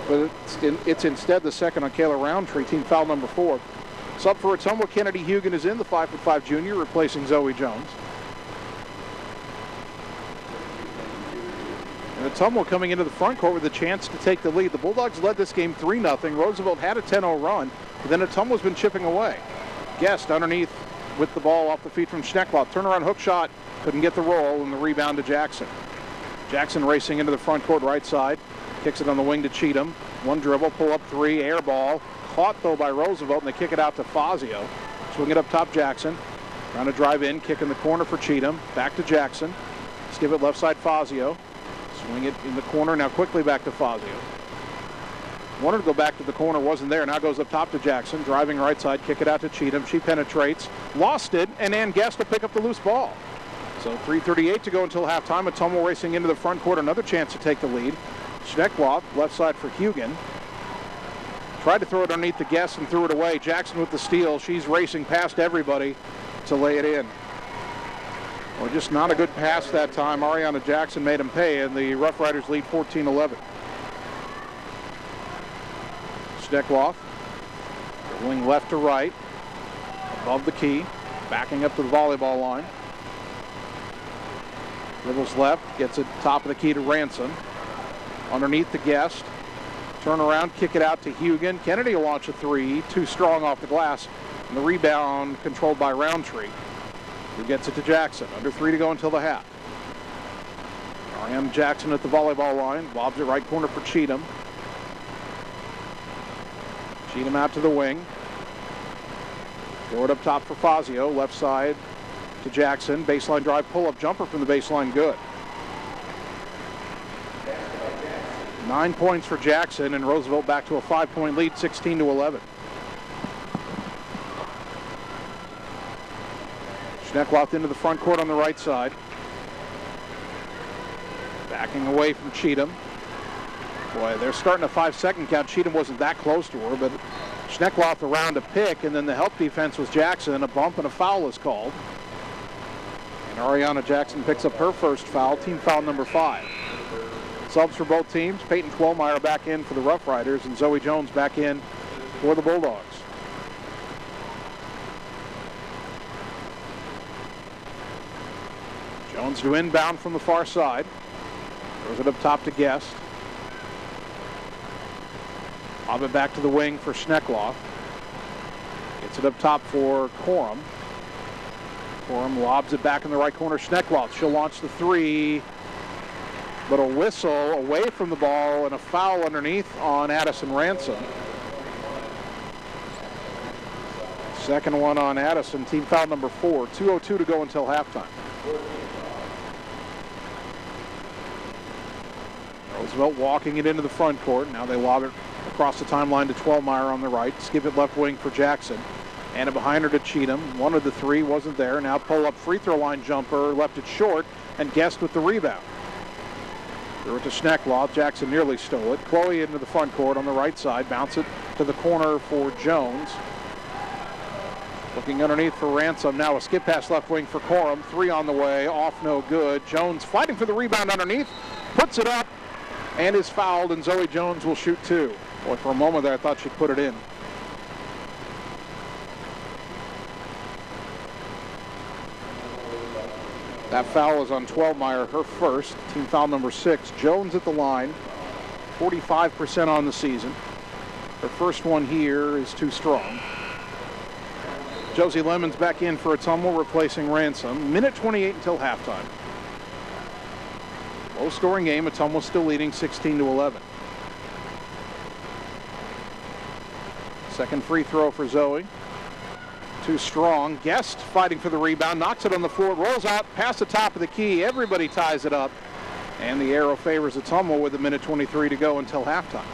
but it's instead the second on Kayla Roundtree, team foul number 4. Sub for Ottumwa, Kennedy Hugan is in, the 5'5" junior, replacing Zoe Jones. And Ottumwa coming into the front court with a chance to take the lead. The Bulldogs led this game 3-0. Roosevelt had a 10-0 run, but then Ottumwa's been chipping away. Guest underneath with the ball off the feet from Schneckloff. Turnaround hook shot, couldn't get the roll, and the rebound to Jackson. Jackson racing into the front court right side. Kicks it on the wing to Cheatham. One dribble, pull up three, air ball. Caught though by Roosevelt, and they kick it out to Fazio. Swing it up top, Jackson. Trying to drive in, kick in the corner for Cheatham. Back to Jackson. Skip it left side, Fazio. Swing it in the corner, now quickly back to Fazio. Wanted to go back to the corner, wasn't there. Now goes up top to Jackson. Driving right side, kick it out to Cheatham. She penetrates, lost it, and Ann Guest will pick up the loose ball. So 3:38 to go until halftime. Ottumwa racing into the front court, another chance to take the lead. Schneckloff, left side for Hugan. Tried to throw it underneath the Guest and threw it away. Jackson with the steal. She's racing past everybody to lay it in. Well, just not a good pass that time. Ariana Jackson made him pay, and the Rough Riders lead 14-11. Schneckloff, dribbling left to right, above the key, backing up to the volleyball line. Dribbles left, gets it top of the key to Ransom. Underneath the Guest. Turn around, kick it out to Hugan. Kennedy will launch a three, too strong off the glass. And the rebound controlled by Roundtree, who gets it to Jackson. Under 3 to go until the half. Ariana Jackson at the volleyball line. Lobs it right corner for Cheatham. Cheatham out to the wing. Throw it up top for Fazio. Left side to Jackson. Baseline drive, pull-up jumper from the baseline, good. 9 points for Jackson, and Roosevelt back to a 5-point lead, 16-11. Schneckloff into the front court on the right side. Backing away from Cheatham. Boy, they're starting a 5-second count. Cheatham wasn't that close to her, but Schneckloff around a pick, and then the help defense was Jackson. A bump and a foul is called. And Ariana Jackson picks up her first foul, team foul number 5. Subs for both teams. Peyton Twelmeyer back in for the Rough Riders, and Zoe Jones back in for the Bulldogs. Jones to inbound from the far side. Throws it up top to Guest. Lob it back to the wing for Schneckloff. Gets it up top for Corum. Corum lobs it back in the right corner. Schneckloff, she'll launch the three. But a whistle away from the ball and a foul underneath on Addison Ransom. Second one on Addison, team foul number 4. 2:02 to go until halftime. Roosevelt walking it into the front court. Now they lob it across the timeline to Twelmeyer on the right. Skip it left wing for Jackson. And behind her to Cheatham. One of the three wasn't there. Now pull up free throw line jumper, left it short, and Guest with the rebound. Threw it to Schneckloff. Jackson nearly stole it. Chloe into the front court on the right side. Bounce it to the corner for Jones. Looking underneath for Ransom. Now a skip pass left wing for Corum. Three on the way. Off no good. Jones fighting for the rebound underneath. Puts it up and is fouled, and Zoe Jones will shoot 2. Boy, for a moment there I thought she'd put it in. That foul is on Twelmeyer, her first, team foul number 6. Jones at the line, 45% on the season. Her first one here is too strong. Josie Lemons back in for Ottumwa, replacing Ransom. Minute 28 until halftime. Low scoring game, Ottumwa still leading 16-11. Second free throw for Zoe. Too strong. Guest fighting for the rebound, knocks it on the floor, rolls out past the top of the key. Everybody ties it up. And the arrow favors Ottumwa with a minute 23 to go until halftime.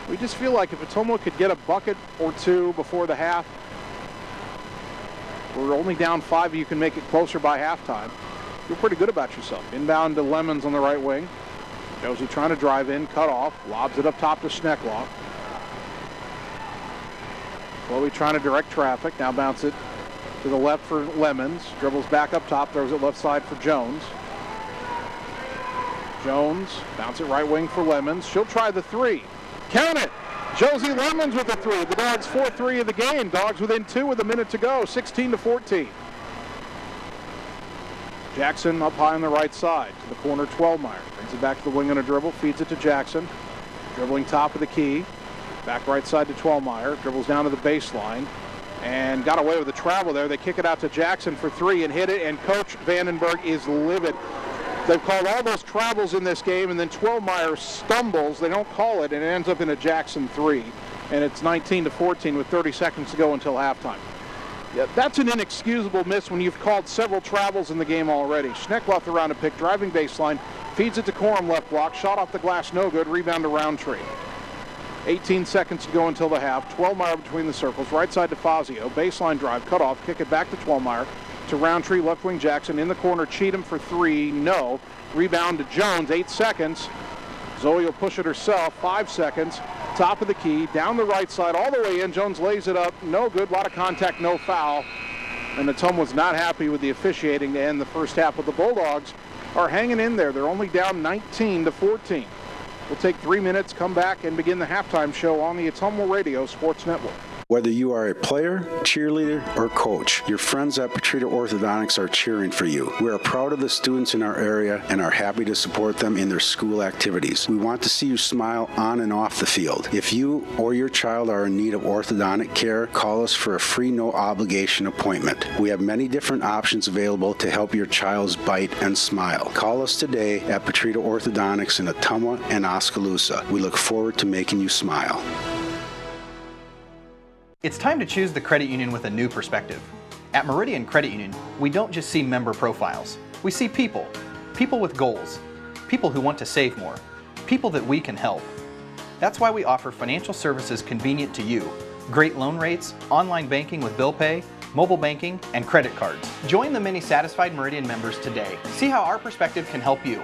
We just feel like if Ottumwa could get a bucket or two before the half, we're only down 5, you can make it closer by halftime. Feel pretty good about yourself. Inbound to Lemons on the right wing. Josie trying to drive in, cut off, lobs it up top to Schneckloff. Chloe trying to direct traffic, now bounce it to the left for Lemons. Dribbles back up top, throws it left side for Jones. Jones, bounce it right wing for Lemons. She'll try the three. Count it! Josie Lemons with the three. The Dogs 4-3 of the game. Dogs within 2 with a minute to go, 16-14. Jackson up high on the right side to the corner. Twelmeyer brings it back to the wing on a dribble, feeds it to Jackson. Dribbling top of the key. Back right side to Twelmeyer. Dribbles down to the baseline and got away with the travel there. They kick it out to Jackson for three and hit it, and Coach Vandenberg is livid. They've called all those travels in this game, and then Twelmeyer stumbles. They don't call it, and it ends up in a Jackson three. And it's 19-14 with 30 seconds to go until halftime. Yeah, that's an inexcusable miss when you've called several travels in the game already. Schneck left the round to pick, driving baseline, feeds it to Corum left block, shot off the glass, no good, rebound to Roundtree. 18 seconds to go until the half. Twelmeyer between the circles, right side to Fazio, baseline drive, cut off, kick it back to Twelmeyer, to Roundtree, left wing Jackson, in the corner, Cheatham for three, no. Rebound to Jones, 8 seconds. Zoe will push it herself, 5 seconds. Top of the key, down the right side, all the way in. Jones lays it up, no good, a lot of contact, no foul. And Ottumwa's not happy with the officiating to end the first half, but the Bulldogs are hanging in there. They're only down 19-14. We'll take 3 minutes, come back, and begin the halftime show on the Ottumwa Radio Sports Network. Whether you are a player, cheerleader, or coach, your friends at Petrita Orthodontics are cheering for you. We are proud of the students in our area and are happy to support them in their school activities. We want to see you smile on and off the field. If you or your child are in need of orthodontic care, call us for a free no-obligation appointment. We have many different options available to help your child's bite and smile. Call us today at Petrita Orthodontics in Ottumwa and Oskaloosa. We look forward to making you smile. It's time to choose the credit union with a new perspective. At Meridian Credit Union, we don't just see member profiles. We see people. People with goals. People who want to save more. People that we can help. That's why we offer financial services convenient to you. Great loan rates, online banking with bill pay, mobile banking, and credit cards. Join the many satisfied Meridian members today. See how our perspective can help you.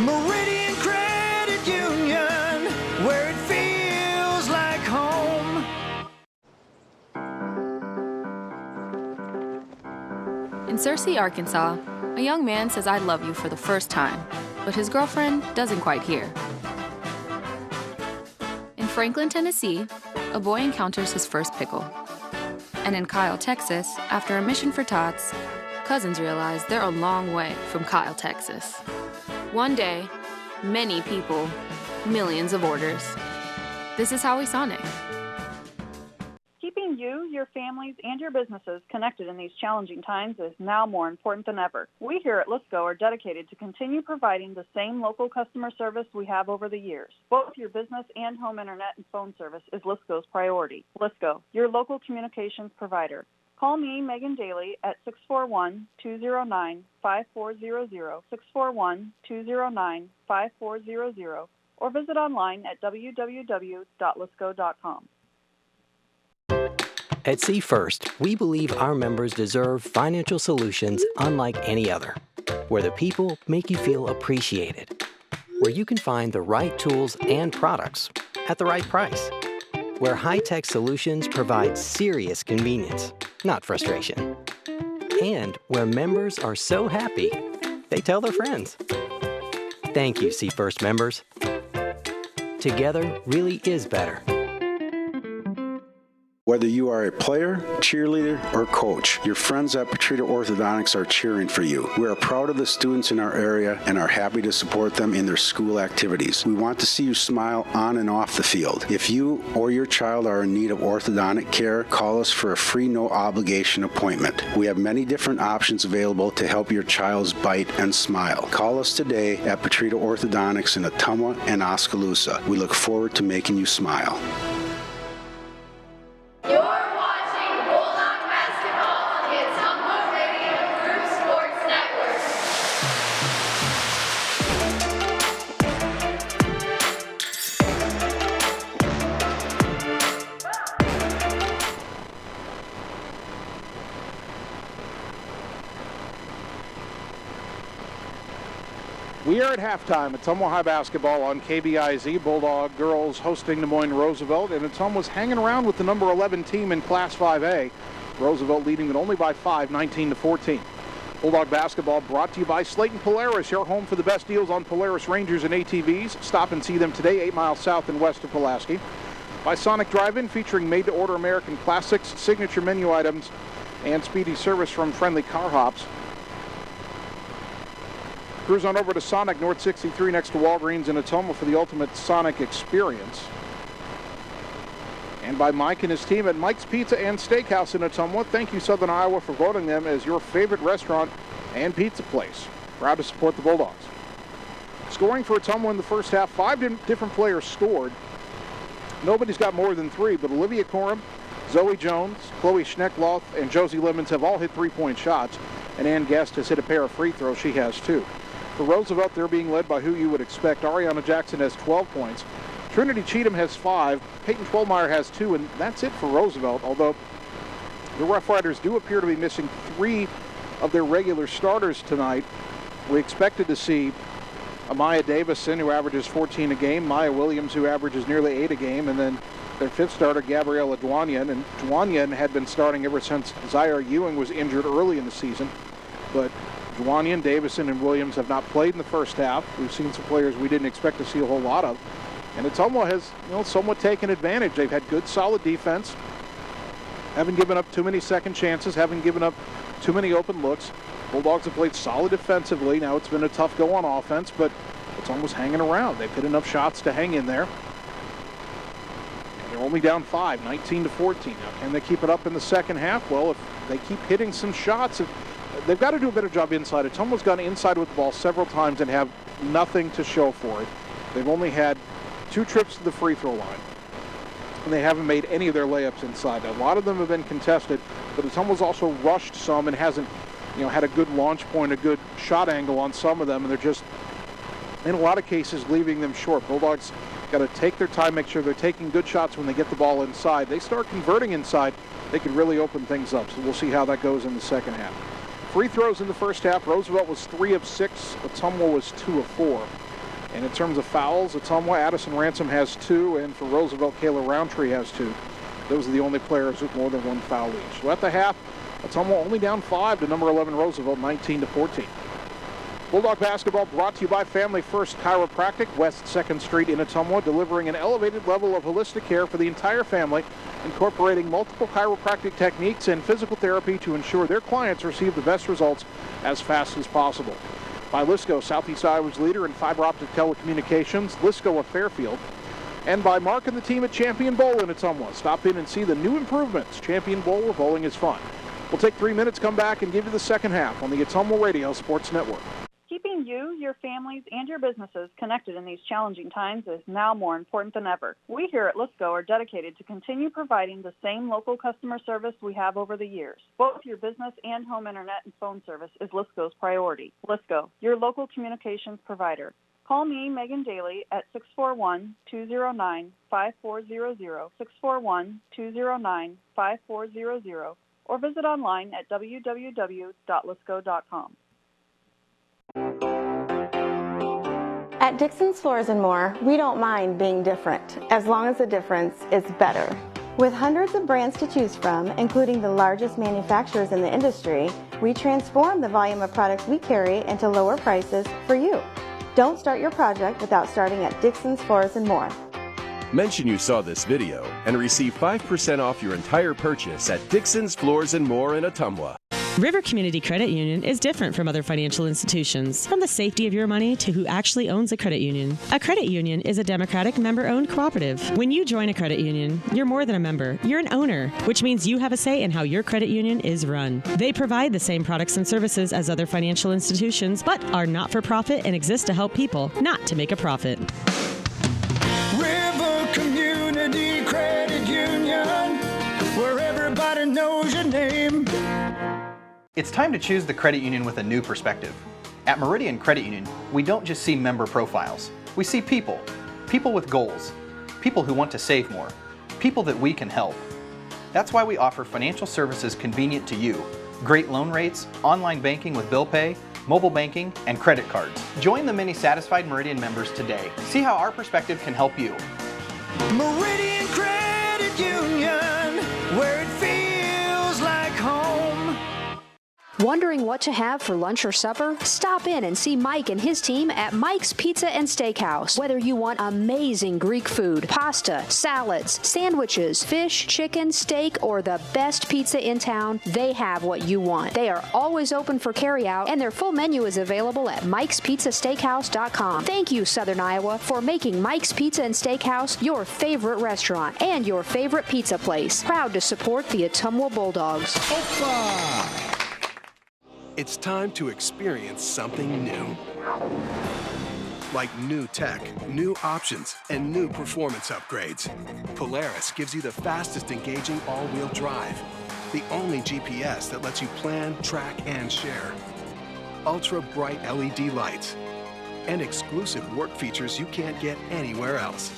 Meridian Credit Union, where it feels like home. In Searcy, Arkansas, a young man says I love you for the first time, but his girlfriend doesn't quite hear. In Franklin, Tennessee, a boy encounters his first pickle. And in Kyle, Texas, after a mission for tots, cousins realize they're a long way from Kyle, Texas. One day, many people, millions of orders. This is Howie Sonic. Keeping you, your families, and your businesses connected in these challenging times is now more important than ever. We here at Lisco are dedicated to continue providing the same local customer service we have over the years. Both your business and home internet and phone service is Lisco's priority. Lisco, your local communications provider. Call me, Megan Daly, at 641-209-5400, 641-209-5400, or visit online at www.lisco.com. At See First, we believe our members deserve financial solutions unlike any other, where the people make you feel appreciated, where you can find the right tools and products at the right price, where high-tech solutions provide serious convenience, not frustration, and where members are so happy they tell their friends. Thank you, See First members. Together really is better. Whether you are a player, cheerleader, or coach, your friends at Petrita Orthodontics are cheering for you. We are proud of the students in our area and are happy to support them in their school activities. We want to see you smile on and off the field. If you or your child are in need of orthodontic care, call us for a free no-obligation appointment. We have many different options available to help your child's bite and smile. Call us today at Petrita Orthodontics in Ottumwa and Oskaloosa. We look forward to making you smile. You're watching Bulldog basketball on the Ottumwa Radio Group Sports Network. We are at halftime. Ottumwa High basketball on KBIZ. Bulldog girls hosting Des Moines Roosevelt, and Ottumwa's hanging around with the number 11 team in Class 5A. Roosevelt leading it only by 5, 19-14. Bulldog basketball brought to you by Slayton Polaris, your home for the best deals on Polaris Rangers and ATVs. Stop and see them today, 8 miles south and west of Pulaski. By Sonic Drive-In, featuring made-to-order American classics, signature menu items, and speedy service from friendly car hops. Cruise on over to Sonic, North 63 next to Walgreens in Ottumwa for the ultimate Sonic experience. And by Mike and his team at Mike's Pizza and Steakhouse in Ottumwa. Thank you, Southern Iowa, for voting them as your favorite restaurant and pizza place. Proud to support the Bulldogs. Scoring for Ottumwa in the first half, 5 different players scored. Nobody's got more than 3, but Olivia Coram, Zoe Jones, Chloe Schneckloth, and Josie Lemons have all hit three-point shots, and Ann Guest has hit a pair of free throws. She has 2. For Roosevelt, they're being led by who you would expect. Ariana Jackson has 12 points. Trinity Cheatham has 5. Peyton Twelmeyer has 2, and that's it for Roosevelt, although the Roughriders do appear to be missing 3 of their regular starters tonight. We expected to see Amaya Davison, who averages 14 a game, Maya Williams, who averages nearly 8 a game, and then their 5th starter, Gabriella Dwanyan. And Dwanyan had been starting ever since Zaire Ewing was injured early in the season. But Dwanyan, Davison, and Williams have not played in the first half. We've seen some players we didn't expect to see a whole lot of. And Ottumwa has, somewhat taken advantage. They've had good, solid defense. Haven't given up too many second chances. Haven't given up too many open looks. Bulldogs have played solid defensively. Now it's been a tough go on offense, but Ottumwa's hanging around. They've hit enough shots to hang in there. And they're only down 5, 19-14. Now, can they keep it up in the second half? Well, if they keep hitting some shots, they've got to do a better job inside. Ottumwa's gone inside with the ball several times and have nothing to show for it. They've only had 2 trips to the free throw line, and they haven't made any of their layups inside. Now, a lot of them have been contested, but Ottumwa's also rushed some and hasn't, had a good launch point, a good shot angle on some of them, and they're just, in a lot of cases, leaving them short. Bulldogs got to take their time, make sure they're taking good shots when they get the ball inside. They start converting inside, they can really open things up, so we'll see how that goes in the second half. Free throws in the first half, Roosevelt was 3 of 6, Ottumwa was 2 of 4. And in terms of fouls, Ottumwa, Addison Ransom has 2, and for Roosevelt, Kayla Roundtree has 2. Those are the only players with more than 1 foul each. So at the half, Ottumwa only down 5 to number 11 Roosevelt, 19-14. Bulldog basketball brought to you by Family First Chiropractic, West 2nd Street in Ottumwa, delivering an elevated level of holistic care for the entire family, incorporating multiple chiropractic techniques and physical therapy to ensure their clients receive the best results as fast as possible. By Lisco, Southeast Iowa's leader in fiber optic telecommunications, Lisco of Fairfield. And by Mark and the team at Champion Bowl in Ottumwa. Stop in and see the new improvements. Champion Bowl, where bowling is fun. We'll take 3 minutes, come back, and give you the second half on the Ottumwa Radio Sports Network. Keeping you, your families, and your businesses connected in these challenging times is now more important than ever. We here at Lisco are dedicated to continue providing the same local customer service we have over the years. Both your business and home internet and phone service is Lisco's priority. Lisco, your local communications provider. Call me, Megan Daly, at 641-209-5400, 641-209-5400, or visit online at www.lisco.com. At Dixon's Floors & More, we don't mind being different, as long as the difference is better. With hundreds of brands to choose from, including the largest manufacturers in the industry, we transform the volume of products we carry into lower prices for you. Don't start your project without starting at Dixon's Floors & More. Mention you saw this video and receive 5% off your entire purchase at Dixon's Floors & More in Ottumwa. River Community Credit Union is different from other financial institutions, from the safety of your money to who actually owns a credit union. A credit union is a democratic member-owned cooperative. When you join a credit union, you're more than a member, you're an owner, which means you have a say in how your credit union is run. They provide the same products and services as other financial institutions, but are not-for-profit and exist to help people, not to make a profit. River Community Credit Union, where everybody knows your name. It's time to choose the credit union with a new perspective. At Meridian Credit Union, we don't just see member profiles. We see people. People with goals. People who want to save more. People that we can help. That's why we offer financial services convenient to you. Great loan rates, online banking with bill pay, mobile banking, and credit cards. Join the many satisfied Meridian members today. See how our perspective can help you. Meridian Credit Union, where it feels like home. Wondering what to have for lunch or supper? Stop in and see Mike and his team at Mike's Pizza and Steakhouse. Whether you want amazing Greek food, pasta, salads, sandwiches, fish, chicken, steak, or the best pizza in town, they have what you want. They are always open for carryout, and their full menu is available at Mike'sPizzaSteakhouse.com. Thank you, Southern Iowa, for making Mike's Pizza and Steakhouse your favorite restaurant and your favorite pizza place. Proud to support the Ottumwa Bulldogs. It's time to experience something new. Like new tech, new options, and new performance upgrades. Polaris gives you the fastest engaging all-wheel drive. The only GPS that lets you plan, track, and share. Ultra bright LED lights. And exclusive work features you can't get anywhere else.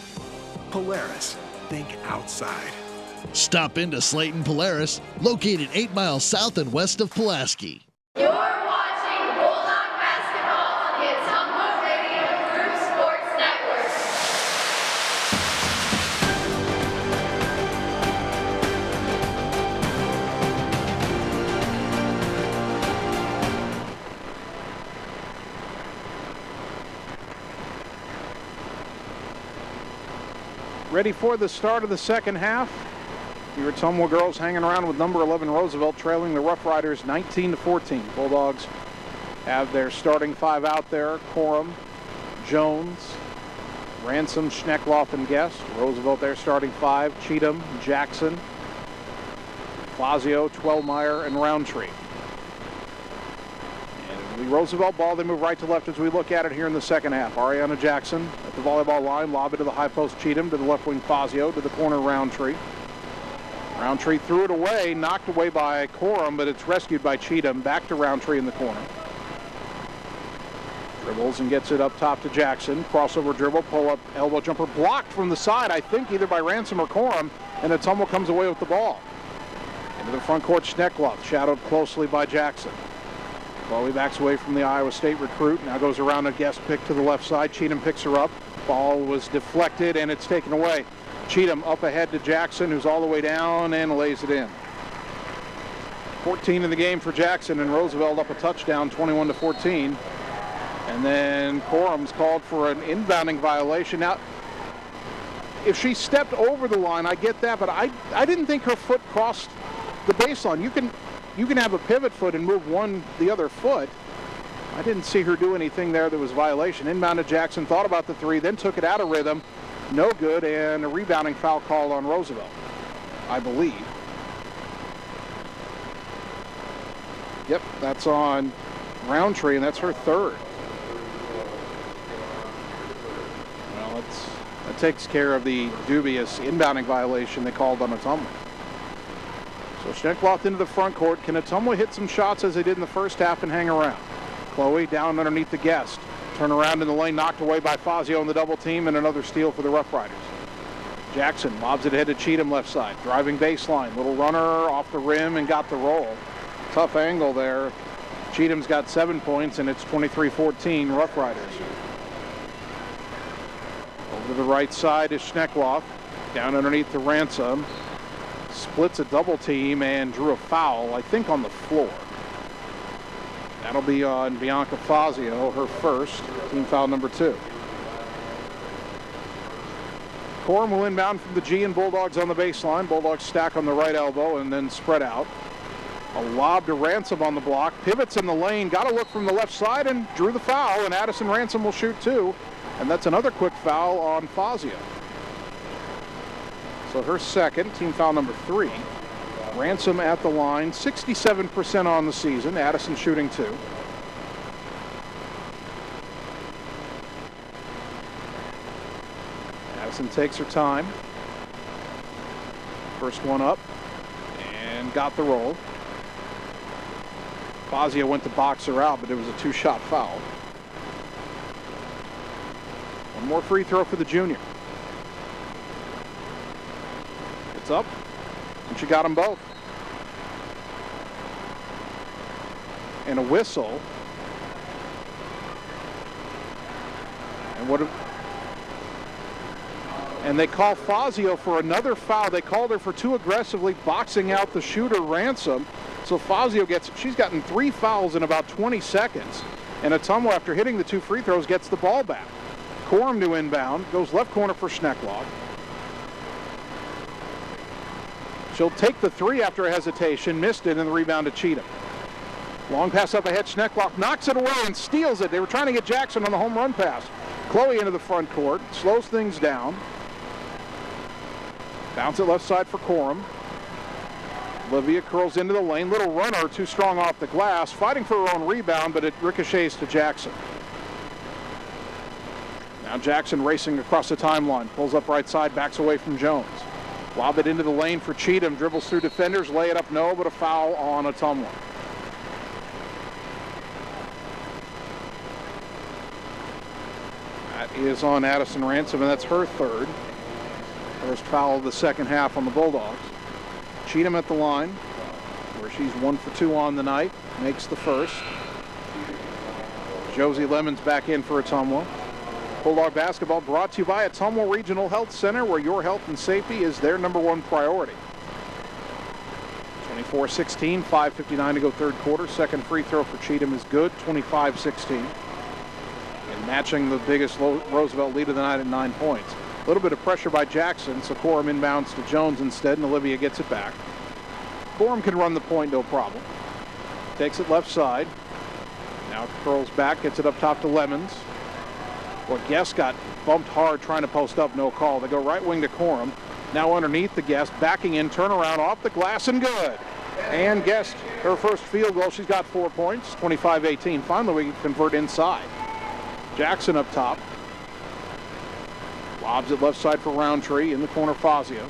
Polaris, think outside. Stop into Slayton Polaris, located 8 miles south and west of Pulaski. You're watching Bulldog basketball on the Ottumwa Radio Group Sports Network. Ready for the start of the second half. Your Ottumwa girls hanging around with number 11 Roosevelt, trailing the Roughriders 19-14. Bulldogs have their starting five out there: Corum, Jones, Ransom, Schneckloff, and Guest. Roosevelt their starting five: Cheatham, Jackson, Fazio, Twellmeyer, and Roundtree. And the Roosevelt ball, they move right to left as we look at it here in the second half. Ariana Jackson at the volleyball line, lob it to the high post Cheatham, to the left wing Fazio, to the corner Roundtree. Roundtree threw it away, knocked away by Corum, but it's rescued by Cheatham. Back to Roundtree in the corner. Dribbles and gets it up top to Jackson. Crossover dribble, pull-up elbow jumper, blocked from the side, I think either by Ransom or Corum, and Ottumwa comes away with the ball. Into the front court, Schneckloff, shadowed closely by Jackson. Chloe backs away from the Iowa State recruit, now goes around a Guest pick to the left side. Cheatham picks her up. Ball was deflected, and it's taken away. Cheatham up ahead to Jackson, who's all the way down and lays it in. 14 in the game for Jackson, and Roosevelt up a touchdown, 21-14. And then Corum's called for an inbounding violation. Now, if she stepped over the line, I get that, but I didn't think her foot crossed the baseline. You can have a pivot foot and move the other foot. I didn't see her do anything there that was violation. Inbounded Jackson, thought about the three, then took it out of rhythm. No good, and a rebounding foul called on Roosevelt, I believe. Yep, that's on Roundtree, and that's her third. Well, that takes care of the dubious inbounding violation they called on Ottumwa. So Schneckloff into the front court. Can Ottumwa hit some shots as they did in the first half and hang around? Chloe down underneath the Guest. Turn around in the lane, knocked away by Fazio in the double team, and another steal for the Rough Riders. Jackson lobs it ahead to Cheatham left side. Driving baseline. Little runner off the rim and got the roll. Tough angle there. Cheatham's got 7 points, and it's 23-14 Rough Riders. Over to the right side is Schneckloff. Down underneath the Ransom. Splits a double team and drew a foul, I think, on the floor. That'll be on Bianca Fazio, her first, team foul number 2. Corum will inbound from the G, and Bulldogs on the baseline. Bulldogs stack on the right elbow and then spread out. A lob to Ransom on the block. Pivots in the lane, got a look from the left side and drew the foul, and Addison Ransom will shoot 2. And that's another quick foul on Fazio. So her second, team foul number 3. Ransom at the line, 67% on the season. Addison shooting 2. Addison takes her time. First one up and got the roll. Fazio went to box her out, but it was a 2-shot foul. One more free throw for the junior. It's up. And she got them both. And a whistle. And they call Fazio for another foul. They called her for too aggressively boxing out the shooter Ransom. So Fazio she's gotten 3 fouls in about 20 seconds. And Ottumwa, after hitting the 2 free throws, gets the ball back. Corum to inbound, goes left corner for Schneckloff. She'll take the 3 after a hesitation, missed it, and the rebound to Cheatham. Long pass up ahead, Schneckloff knocks it away and steals it. They were trying to get Jackson on the home run pass. Chloe into the front court, slows things down. Bounce it left side for Corum. Olivia curls into the lane. Little runner, too strong off the glass. Fighting for her own rebound, but it ricochets to Jackson. Now Jackson racing across the timeline. Pulls up right side, backs away from Jones. Lob it into the lane for Cheatham. Dribbles through defenders. Lay it up, no, but a foul on Ottumwa. That is on Addison Ransom, and that's her third. First foul of the second half on the Bulldogs. Cheatham at the line, where she's 1 for 2 on the night, makes the first. Josie Lemons back in for Ottumwa. Bulldog basketball brought to you by Ottumwa Regional Health Center, where your health and safety is their #1 priority. 24-16, 5:59 to go third quarter. Second free throw for Cheatham is good, 25-16. And matching the biggest Roosevelt lead of the night at 9 points. A little bit of pressure by Jackson, so Corum inbounds to Jones instead, and Olivia gets it back. Corum can run the point, no problem. Takes it left side. Now curls back, gets it up top to Lemons. Well, Guest got bumped hard trying to post up, no call. They go right wing to Corum. Now underneath the Guest, backing in, turnaround off the glass, and good. And Guest, her first field goal, she's got 4 points, 25-18. Finally, we convert inside. Jackson up top. Lobs it left side for Roundtree. In the corner, Fazio.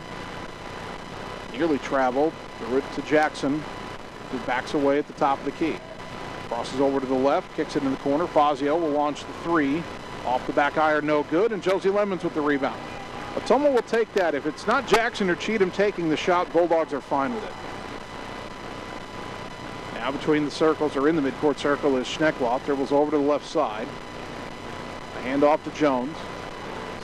Nearly traveled. Threw it to Jackson, who backs away at the top of the key. Crosses over to the left, kicks it in the corner. Fazio will launch the 3. Off the back iron, no good, and Josie Lemons with the rebound. Ottumwa will take that. If it's not Jackson or Cheatham taking the shot, Bulldogs are fine with it. Now between the circles, or in the midcourt circle, is Schneckloff. Dribbles over to the left side. A handoff to Jones.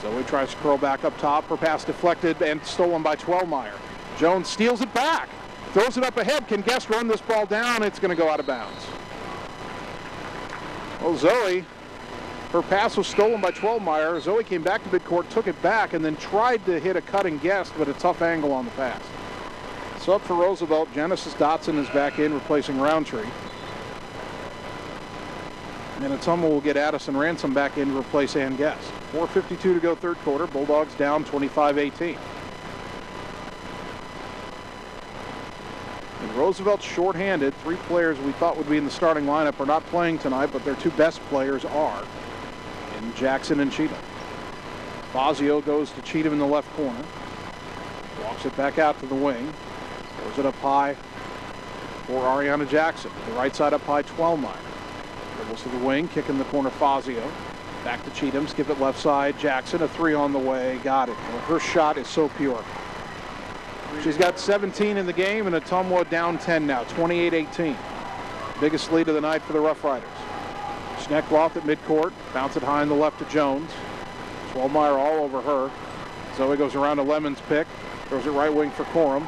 Zoe tries to curl back up top. Her pass deflected and stolen by Twellmeyer. Jones steals it back. Throws it up ahead. Can Guest run this ball down? It's going to go out of bounds. Well, Zoe, her pass was stolen by Twellmeyer. Zoe came back to midcourt, took it back, and then tried to hit a cutting Guest, but a tough angle on the pass. So up for Roosevelt, Genesis Dotson is back in, replacing Roundtree. And Ottumwa will get Addison Ransom back in to replace Ann Guest. 4:52 to go third quarter. Bulldogs down 25-18. And Roosevelt's shorthanded. 3 players we thought would be in the starting lineup are not playing tonight, but their 2 best players are in Jackson and Cheatham. Fazio goes to Cheatham in the left corner. Walks it back out to the wing. Throws it up high for Ariana Jackson. The right side up high, Twellmeyer. Dribbles to the wing, kick in the corner, Fazio. Back to Cheatham, skip it left side, Jackson, a 3 on the way, got it. Well, her shot is so pure. She's got 17 in the game, and Ottumwa down 10 now, 28-18. Biggest lead of the night for the Roughriders. Schneckloff at midcourt, bounce it high on the left to Jones. Twellmeyer all over her. Zoe goes around to Lemon's pick, throws it right wing for Corum.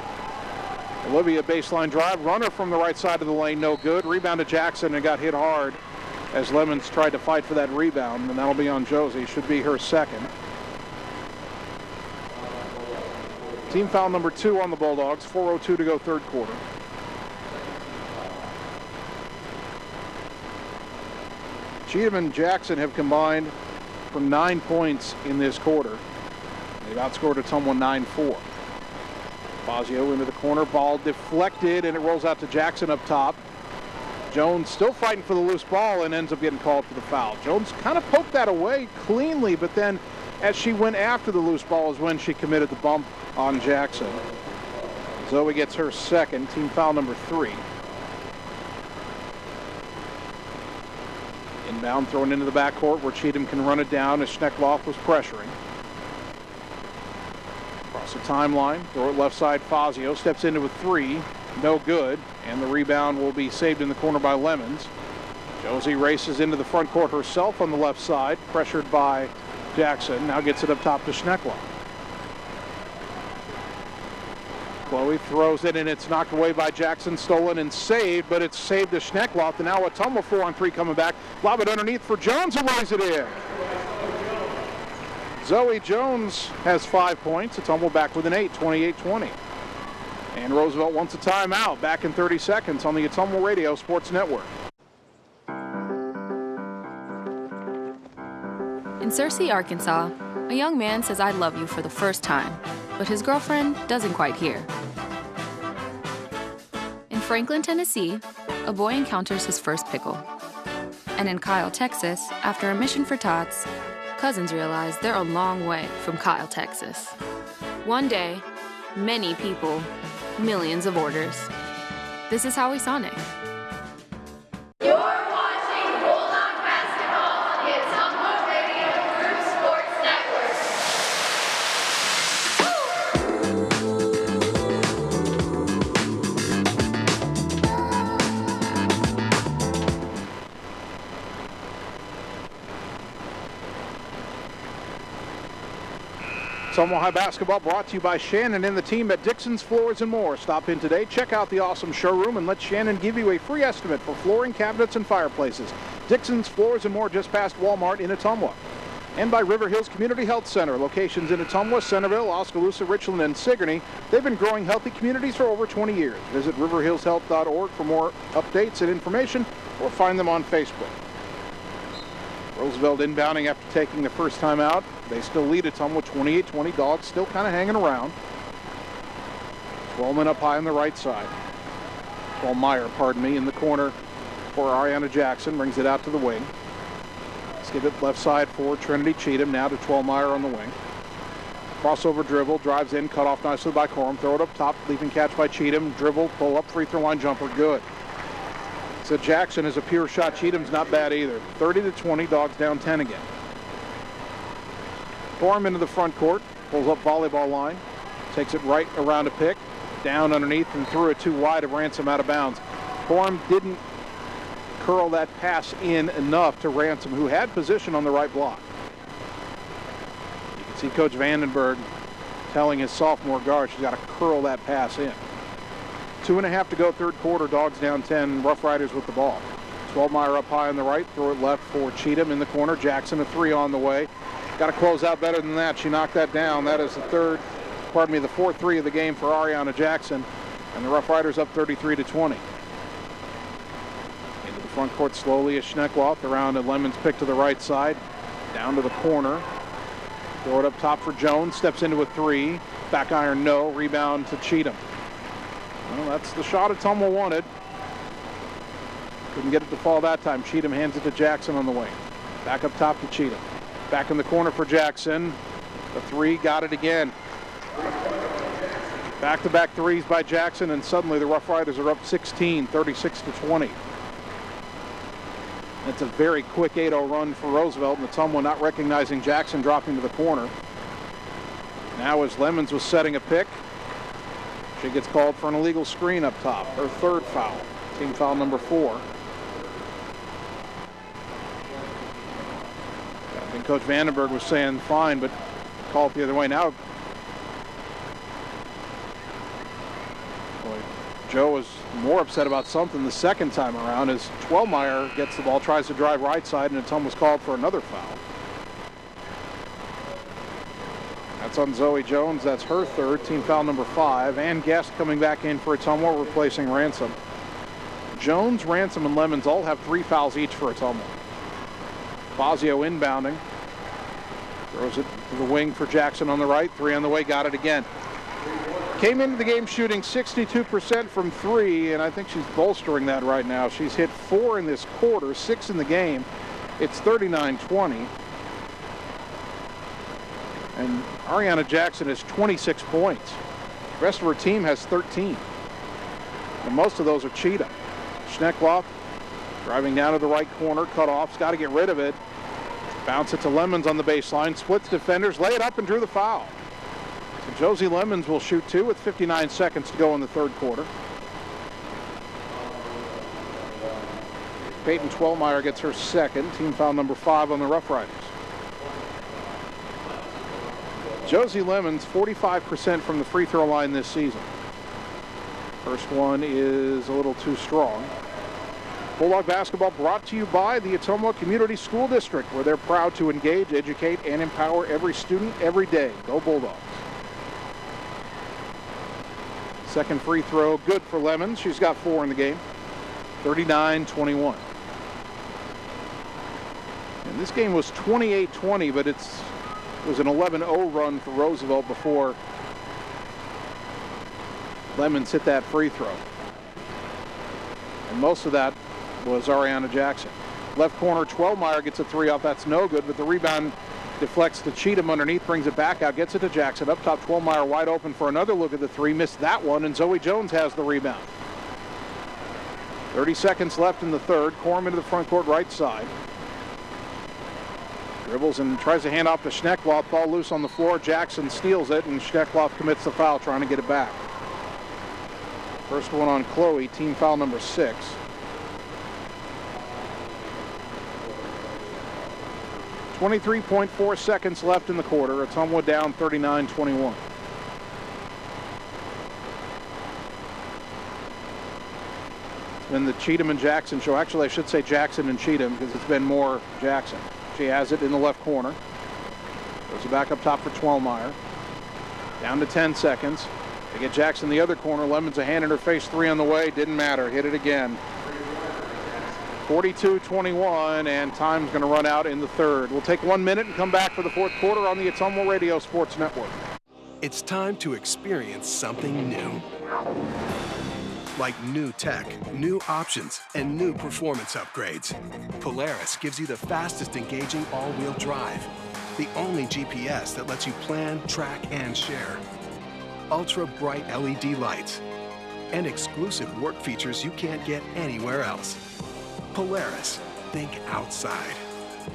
Olivia baseline drive, runner from the right side of the lane, no good. Rebound to Jackson and got hit hard as Lemons tried to fight for that rebound, and that'll be on Josie. Should be her second. Team foul number 2 on the Bulldogs, 4:02 to go third quarter. Cheatham and Jackson have combined for 9 points in this quarter. They've outscored Ottumwa 9-4. Fazio into the corner, ball deflected, and it rolls out to Jackson up top. Jones still fighting for the loose ball and ends up getting called for the foul. Jones kind of poked that away cleanly, but then as she went after the loose ball is when she committed the bump on Jackson. Zoe gets her second, team foul number 3. Inbound, thrown into the backcourt where Cheatham can run it down as Schneckloff was pressuring. Across the timeline, throw it left side, Fazio steps into a 3, no good, and the rebound will be saved in the corner by Lemons. Josie races into the front court herself on the left side, pressured by Jackson, now gets it up top to Schneckloff. Chloe throws it, and it's knocked away by Jackson, stolen and saved, but it's saved to Schneckloth, and now Ottumwa 4-on-3 coming back. Lob it underneath for Jones, who lays it in. Zoe Jones has 5 points. Ottumwa back with an 8, 28-20. And Roosevelt wants a timeout. Back in 30 seconds on the Ottumwa Radio Sports Network. In Searcy, Arkansas, a young man says I love you for the first time, but his girlfriend doesn't quite hear. In Franklin, Tennessee, a boy encounters his first pickle. And in Kyle, Texas, after a mission for tots, cousins realize they're a long way from Kyle, Texas. One day, many people, millions of orders. This is Howie Sonic. You're watching Bulldog basketball on the Ottumwa Radio Group Sports Network. Ottumwa High basketball brought to you by Shannon and the team at Dixon's Floors and More. Stop in today, check out the awesome showroom, and let Shannon give you a free estimate for flooring, cabinets, and fireplaces. Dixon's Floors and More, just past Walmart in Ottumwa. And by River Hills Community Health Center. Locations in Ottumwa, Centerville, Oskaloosa, Richland, and Sigourney. They've been growing healthy communities for over 20 years. Visit riverhillshealth.org for more updates and information, or find them on Facebook. Roosevelt inbounding after taking the first time out. They still lead Ottumwa 28-20. Dogs still kind of hanging around. Twelman up high on the right side. Meyer, in the corner for Ariana Jackson. Brings it out to the wing. Let's give it left side for Trinity Cheatham. Now to Meyer on the wing. Crossover dribble. Drives in. Cut off nicely by Corum. Throw it up top. Leaping catch by Cheatham. Dribble. Pull up. Free throw line jumper. Good. So Jackson is a pure shot. Cheatham's not bad either. 30-20. Dogs down 10 again. Corum into the front court. Pulls up volleyball line. Takes it right around a pick. Down underneath and threw it too wide of Ransom out of bounds. Corum didn't curl that pass in enough to Ransom, who had position on the right block. You can see Coach Vandenberg telling his sophomore guard she's got to curl that pass in. 2.5 to go, third quarter. Dogs down 10. Roughriders with the ball. Meyer up high on the right. Throw it left for Cheatham in the corner. Jackson a three on the way. Got to close out better than that. She knocked that down. That is the fourth three of the game for Ariana Jackson. And the Roughriders up 33-20. Into the front court slowly as Schneckloth around a Lemon's pick to the right side. Down to the corner. Throw it up top for Jones. Steps into a three. Back iron, no. Rebound to Cheatham. Well, that's the shot Ottumwa wanted. Couldn't get it to fall that time. Cheatham hands it to Jackson on the wing. Back up top to Cheatham. Back in the corner for Jackson. The three, got it again. Back-to-back threes by Jackson, and suddenly the Roughriders are up 16, 36-20. It's a very quick 8-0 run for Roosevelt, and Ottumwa not recognizing Jackson dropping to the corner. Now as Lemons was setting a pick, she gets called for an illegal screen up top, her third foul. Team foul number 4. I think Coach Vandenberg was saying fine, but call it the other way. Now, boy, Joe was more upset about something the second time around as Meyer gets the ball, tries to drive right side, and Ottumwa was called for another foul. That's on Zoe Jones. That's her third, team foul number 5. And Guest coming back in for Ottumwa, replacing Ransom. Jones, Ransom, and Lemons all have 3 fouls each for Ottumwa. Fazio inbounding. Throws it to the wing for Jackson on the right. 3 on the way, got it again. Came into the game shooting 62% from 3, and I think she's bolstering that right now. She's hit 4 in this quarter, 6 in the game. It's 39-20. And Ariana Jackson has 26 points. The rest of her team has 13. And most of those are Cheetah. Schneckloth driving down to the right corner, cut off, got to get rid of it. Bounce it to Lemons on the baseline, splits defenders, lay it up and drew the foul. So Josie Lemons will shoot 2 with 59 seconds to go in the third quarter. Peyton Twellmeyer gets her second, team foul number 5 on the Roughriders. Josie Lemons, 45% from the free throw line this season. First one is a little too strong. Bulldog basketball brought to you by the Ottumwa Community School District, where they're proud to engage, educate, and empower every student every day. Go Bulldogs. Second free throw, good for Lemons. She's got 4 in the game. 39-21. And this game was 28-20, but it was an 11-0 run for Roosevelt before Lemons hit that free throw. And most of that was Ariana Jackson. Left corner, Twelmeyer gets a 3 off. That's no good, but the rebound deflects to Cheatham underneath, brings it back out, gets it to Jackson. Up top, Twelmeyer wide open for another look at the 3. Missed that one, and Zoe Jones has the rebound. 30 seconds left in the third. Corum into the front court right side. Dribbles and tries to hand off to Schneckloff. Ball loose on the floor. Jackson steals it, and Schneckloff commits the foul, trying to get it back. First one on Chloe, team foul number 6. .4 seconds left in the quarter. Ottumwa down 39-21. It's been the Cheatham and Jackson show. Actually, I should say Jackson and Cheatham because it's been more Jackson. She has it in the left corner. Goes it back up top for Twelmeyer. Down to 10 seconds. They get Jackson the other corner. Lemons a hand in her face, 3 on the way. Didn't matter. Hit it again. 42-21, and time's going to run out in the third. We'll take 1 minute and come back for the fourth quarter on the Ottumwa Radio Sports Network. It's time to experience something new. Like new tech, new options, and new performance upgrades. Polaris gives you the fastest engaging all-wheel drive. The only GPS that lets you plan, track, and share. Ultra bright LED lights. And exclusive work features you can't get anywhere else. Polaris, think outside.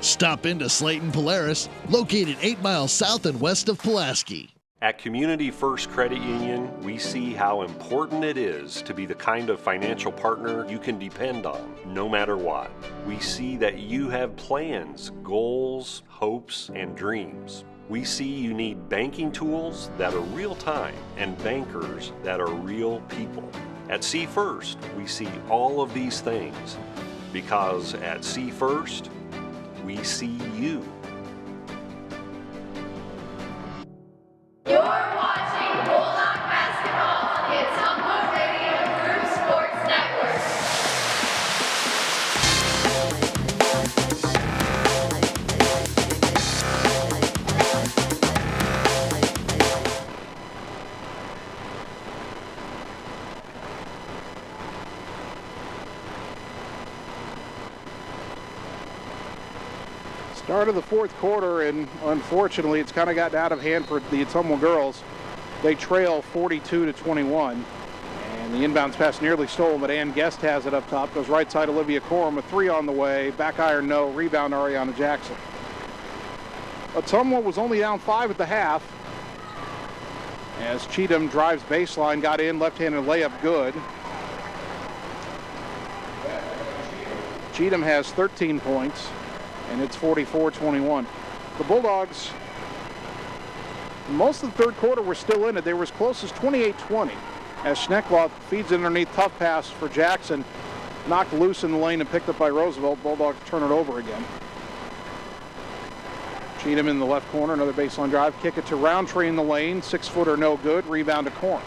Stop into Slayton Polaris, located 8 miles south and west of Pulaski. At Community First Credit Union, we see how important it is to be the kind of financial partner you can depend on, no matter what. We see that you have plans, goals, hopes, and dreams. We see you need banking tools that are real-time and bankers that are real people. At See First, we see all of these things because at See First, we see you. You're watching Bulldog basketball on the Ottumwa Radio Group Sports Network. Start of the fourth quarter, and unfortunately it's kind of gotten out of hand for the Ottumwa girls. They trail 42-21, and the inbounds pass nearly stolen, but Ann Guest has it up top. Goes right side, Olivia Corum, a 3 on the way. Back iron, no. Rebound, Ariana Jackson. Ottumwa was only down 5 at the half as Cheatham drives baseline, got in, left-handed layup, good. Cheatham has 13 points. And it's 44-21. The Bulldogs, most of the third quarter were still in it. They were as close as 28-20 as Schneckloff feeds it underneath. Tough pass for Jackson. Knocked loose in the lane and picked up by Roosevelt. Bulldogs turn it over again. Cheatham in the left corner, another baseline drive. Kick it to Roundtree in the lane. 6-footer, no good. Rebound to Corum.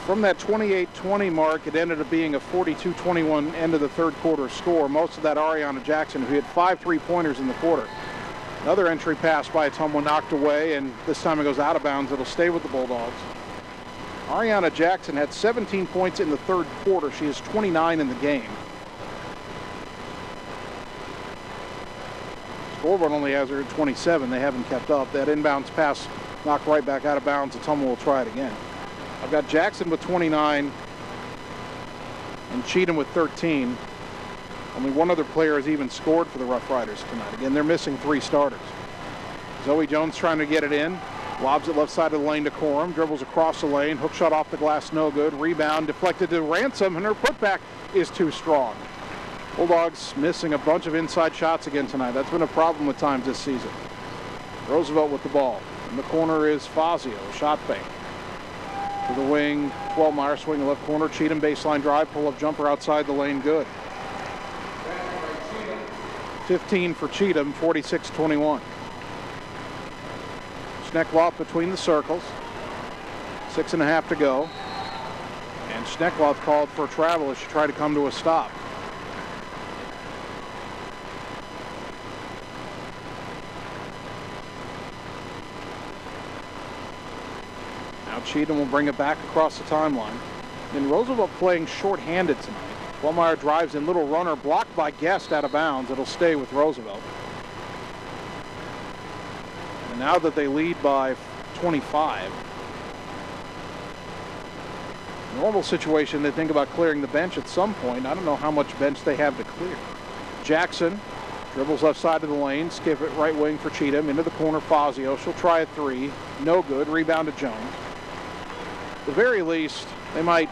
From that 28-20 mark, it ended up being a 42-21 end of the third quarter score. Most of that Ariana Jackson, who hit 5 3-pointers in the quarter. Another entry pass by Ottumwa knocked away, and this time it goes out of bounds. It'll stay with the Bulldogs. Ariana Jackson had 17 points in the third quarter. She is 29 in the game. Scoreboard only has her at 27. They haven't kept up. That inbounds pass knocked right back out of bounds. Ottumwa will try it again. I've got Jackson with 29 and Cheatham with 13. Only one other player has even scored for the Roughriders tonight. Again, they're missing 3 starters. Zoe Jones trying to get it in. Lobs it left side of the lane to Corum. Dribbles across the lane. Hook shot off the glass, no good. Rebound deflected to Ransom, and her putback is too strong. Bulldogs missing a bunch of inside shots again tonight. That's been a problem at times this season. Roosevelt with the ball. In the corner is Fazio, shot fake. To the wing, Twelmeyer swinging left corner. Cheatham baseline drive, pull-up jumper outside the lane, good. 15 for Cheatham, 46-21. Schneckloff between the circles. 6.5 to go. And Schneckloff called for travel as she tried to come to a stop. Now Cheatham will bring it back across the timeline. And Roosevelt playing short-handed tonight. Twelmeyer drives in, little runner blocked by Guest out of bounds. It'll stay with Roosevelt. And now that they lead by 25, normal situation, they think about clearing the bench at some point. I don't know how much bench they have to clear. Jackson dribbles left side of the lane, skip it right wing for Cheatham, into the corner, Fazio. She'll try a three, no good, rebound to Jones. At the very least, they might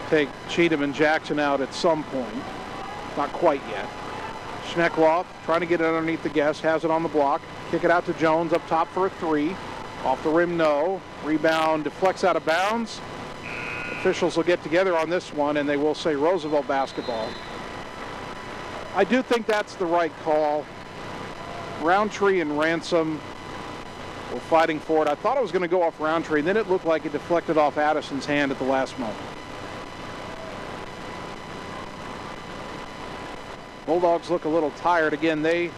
take Cheatham and Jackson out at some point. Not quite yet. Schneckloff trying to get it underneath the Guest, has it on the block. Kick it out to Jones up top for a three. Off the rim, no. Rebound deflects out of bounds. Officials will get together on this one, and they will say Roosevelt basketball. I do think that's the right call. Roundtree and Ransom were fighting for it. I thought it was going to go off Roundtree, and then it looked like it deflected off Addison's hand at the last moment. Bulldogs look a little tired. Again, they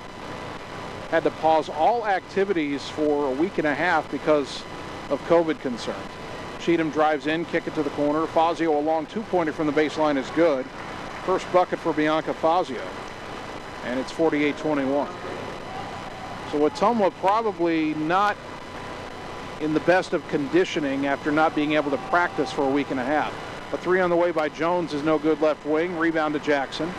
had to pause all activities for a week and a half because of COVID concerns. Cheatham drives in, kick it to the corner. Fazio, a long two-pointer from the baseline, is good. First bucket for Bianca Fazio. And it's 48-21. So Ottumwa probably not in the best of conditioning after not being able to practice for a week and a half. A three on the way by Jones is no good left wing. Rebound to Jackson.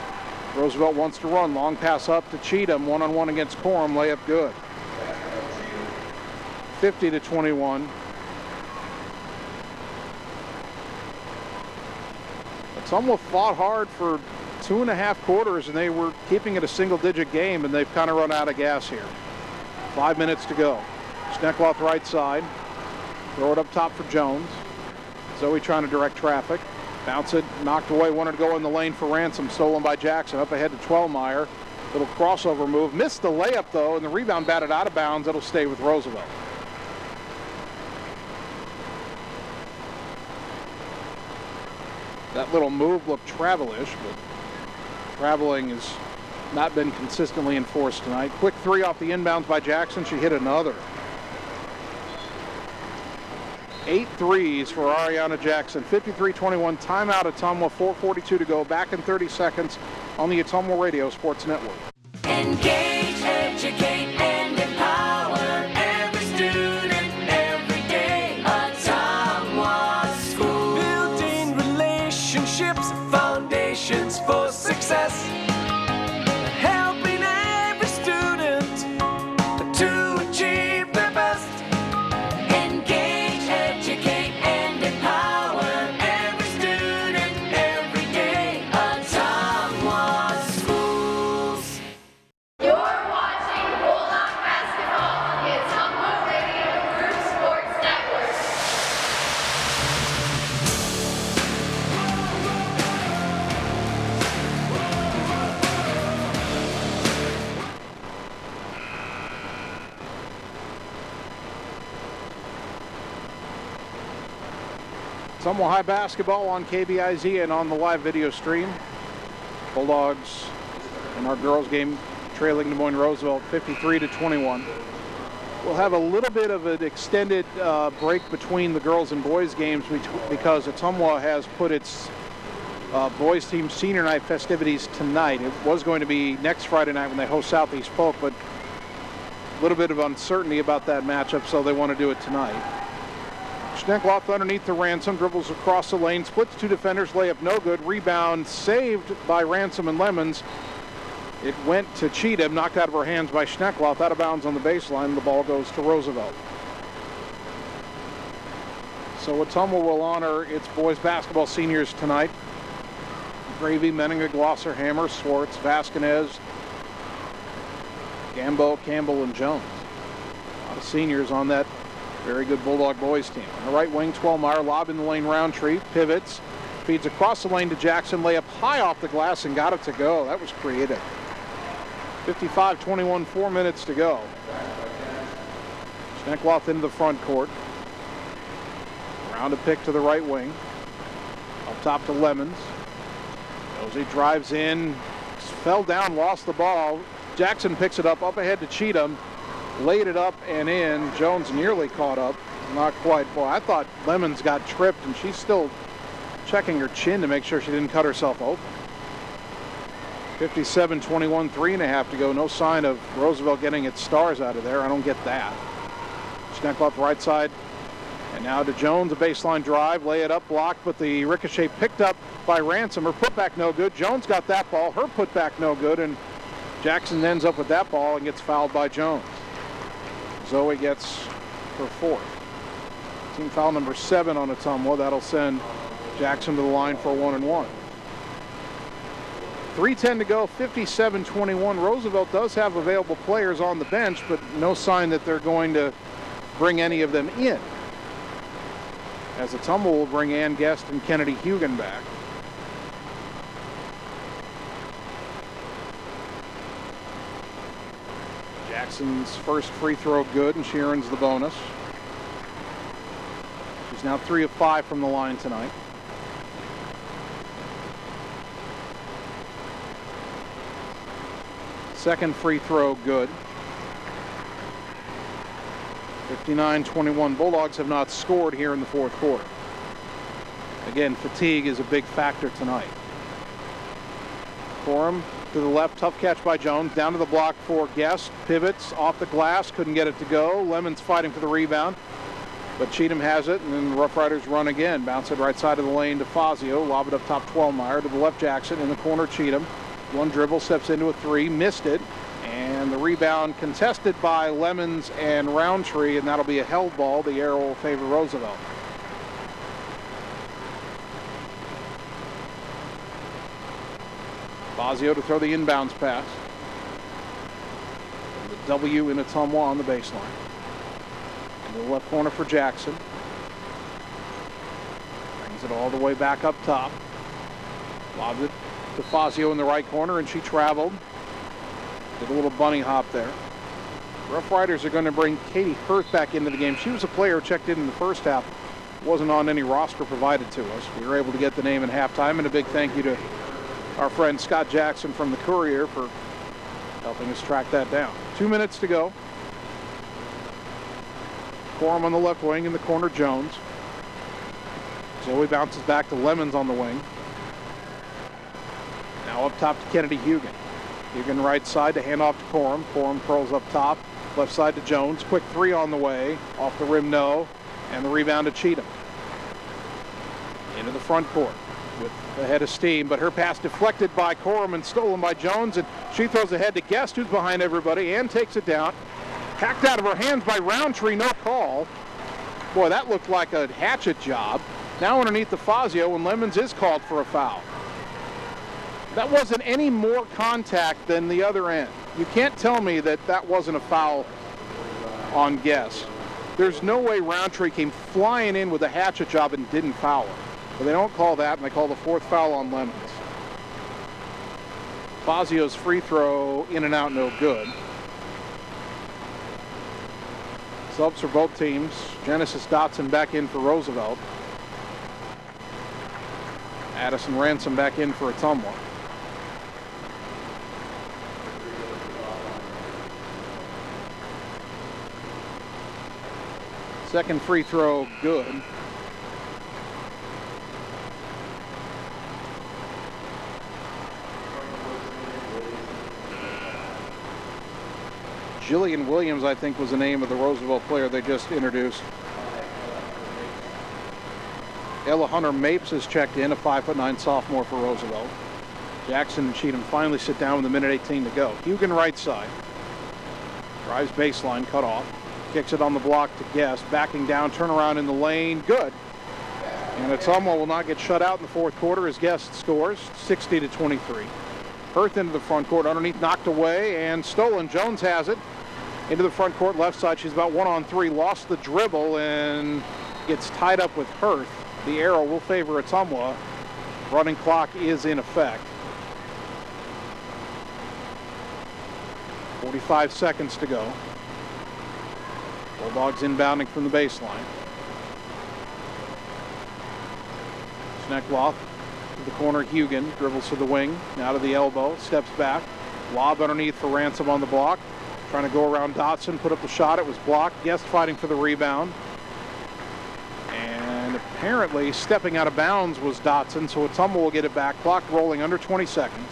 Roosevelt wants to run. Long pass up to Cheatham. One-on-one against Coram. Layup good. 50-21. Ottumwa fought hard for 2.5 quarters, and they were keeping it a single-digit game, and they've kind of run out of gas here. 5 minutes to go. Schneckloff right side. Throw it up top for Jones. Zoe trying to direct traffic. Bounce it, knocked away, wanted to go in the lane for Ransom, stolen by Jackson. Up ahead to Twelmeyer. Little crossover move. Missed the layup, though, and the rebound batted out of bounds. It'll stay with Roosevelt. That little move looked travel-ish, but traveling has not been consistently enforced tonight. Quick three off the inbounds by Jackson. She hit another. 8 threes for Ariana Jackson. 53-21, timeout at Ottumwa, 4:42 to go. Back in 30 seconds on the Ottumwa Radio Sports Network. Engage, educate, and empower every student every day. Ottumwa School. Building relationships, foundations for success. Helping every student to achieve their best. Engage, educate, and empower every student every day. Ottumwa Schools. You're watching Bulldog Basketball on the Ottumwa Radio Group Sports Network. Ottumwa High basketball on KBIZ and on the live video stream. Bulldogs in our girls game trailing Des Moines Roosevelt 53-21. We'll have a little bit of an extended break between the girls and boys games because Ottumwa has put its boys team senior night festivities tonight. It was going to be next Friday night when they host Southeast Polk, but a little bit of uncertainty about that matchup, so they want to do it tonight. Schneckloff underneath the Ransom, dribbles across the lane, splits two defenders, layup no good, rebound saved by Ransom and Lemons. It went to Cheatham, knocked out of her hands by Schneckloff, out of bounds on the baseline. The ball goes to Roosevelt. So Ottumwa will honor its boys basketball seniors tonight. Gravy, Menninger, Glosser, Hammer, Swartz, Vasquez, Gambo, Campbell, and Jones. A lot of seniors on that Very good Bulldog boys team. On the right wing, Twellmeyer, lob in the lane, Roundtree, pivots, feeds across the lane to Jackson, layup high off the glass and got it to go. That was creative. 55-21, 4 minutes to go. Schneckloth into the front court. Around a pick to the right wing. Up top to Lemons. Josie drives in, fell down, lost the ball. Jackson picks it up ahead to Cheatham. Laid it up and in. Jones nearly caught up. Not quite. Boy, I thought Lemons got tripped, and she's still checking her chin to make sure she didn't cut herself open. 57-21, 3.5 to go. No sign of Roosevelt getting its stars out of there. I don't get that. Schneckloth right side. And now to Jones, a baseline drive. Lay it up, blocked, but the ricochet picked up by Ransom. Her putback no good. Jones got that ball. Her putback no good, and Jackson ends up with that ball and gets fouled by Jones. Zoe gets her fourth. Team foul number 7 on Ottumwa. That'll send Jackson to the line for a 1-and-1. 3:10 to go, 57-21. Roosevelt does have available players on the bench, but no sign that they're going to bring any of them in. As Ottumwa will bring Ann Guest and Kennedy Hugan back. Jackson's first free throw good, and she earns the bonus. She's now 3 of 5 from the line tonight. Second free throw good. 59-21. Bulldogs have not scored here in the fourth quarter. Again, fatigue is a big factor tonight. Corum to the left, tough catch by Jones. Down to the block for Guest. Pivots off the glass, couldn't get it to go. Lemons fighting for the rebound, but Cheatham has it, and then the Rough Riders run again. Bounce it right side of the lane to Fazio. Lob it up top, Twellmeyer. To the left, Jackson. In the corner, Cheatham. One dribble, steps into a three, missed it. And the rebound contested by Lemons and Roundtree, and that'll be a held ball. The arrow will favor Roosevelt. Fazio to throw the inbounds pass. The W in Ottumwa on the baseline. In the left corner for Jackson. Brings it all the way back up top. Lobs it to Fazio in the right corner, and she traveled. Did a little bunny hop there. Rough Riders are going to bring Katie Hirth back into the game. She was a player who checked in the first half. Wasn't on any roster provided to us. We were able to get the name in halftime, and a big thank you to our friend Scott Jackson from the Courier for helping us track that down. 2 minutes to go. Corum on the left wing, in the corner, Jones. Zoe bounces back to Lemons on the wing. Now up top to Kennedy Hugan. Hugan right side to hand off to Corum. Corum curls up top. Left side to Jones. Quick three on the way. Off the rim, no. And the rebound to Cheatham. Into the front court with the head of steam, but her pass deflected by Corum and stolen by Jones, and she throws ahead to Guest, who's behind everybody, and takes it down. Hacked out of her hands by Roundtree, no call. Boy, that looked like a hatchet job. Now underneath the Fazio, and Lemons is called for a foul. That wasn't any more contact than the other end. You can't tell me that that wasn't a foul on Guest. There's no way Roundtree came flying in with a hatchet job and didn't foul her. But they don't call that, and they call the fourth foul on Lemons. Fazio's free throw in and out, no good. Subs for both teams. Genesis Dotson back in for Roosevelt. Addison Ransom back in for Ottumwa. Second free throw, good. Jillian Williams, I think, was the name of the Roosevelt player they just introduced. Ella Hunter Mapes has checked in, a 5'9" sophomore for Roosevelt. Jackson and Cheatham finally sit down with a minute 18 to go. Hugan right side. Drives baseline, cut off. Kicks it on the block to Guest. Backing down, turnaround in the lane. Good. And Ottumwa will not get shut out in the fourth quarter as Guest scores, 60-23. Hirth into the front court, underneath, knocked away and stolen. Jones has it. Into the front court left side. She's about 1-on-3. Lost the dribble and gets tied up with Hirth. The arrow will favor Ottumwa. Running clock is in effect. 45 seconds to go. Bulldogs inbounding from the baseline. Schneckloth to the corner. Hugan dribbles to the wing. Now to the elbow. Steps back. Lob underneath for Ransom on the block. Trying to go around Dotson. Put up the shot. It was blocked. Guest fighting for the rebound. And apparently stepping out of bounds was Dotson. So Ottumwa will get it back. Clock rolling under 20 seconds.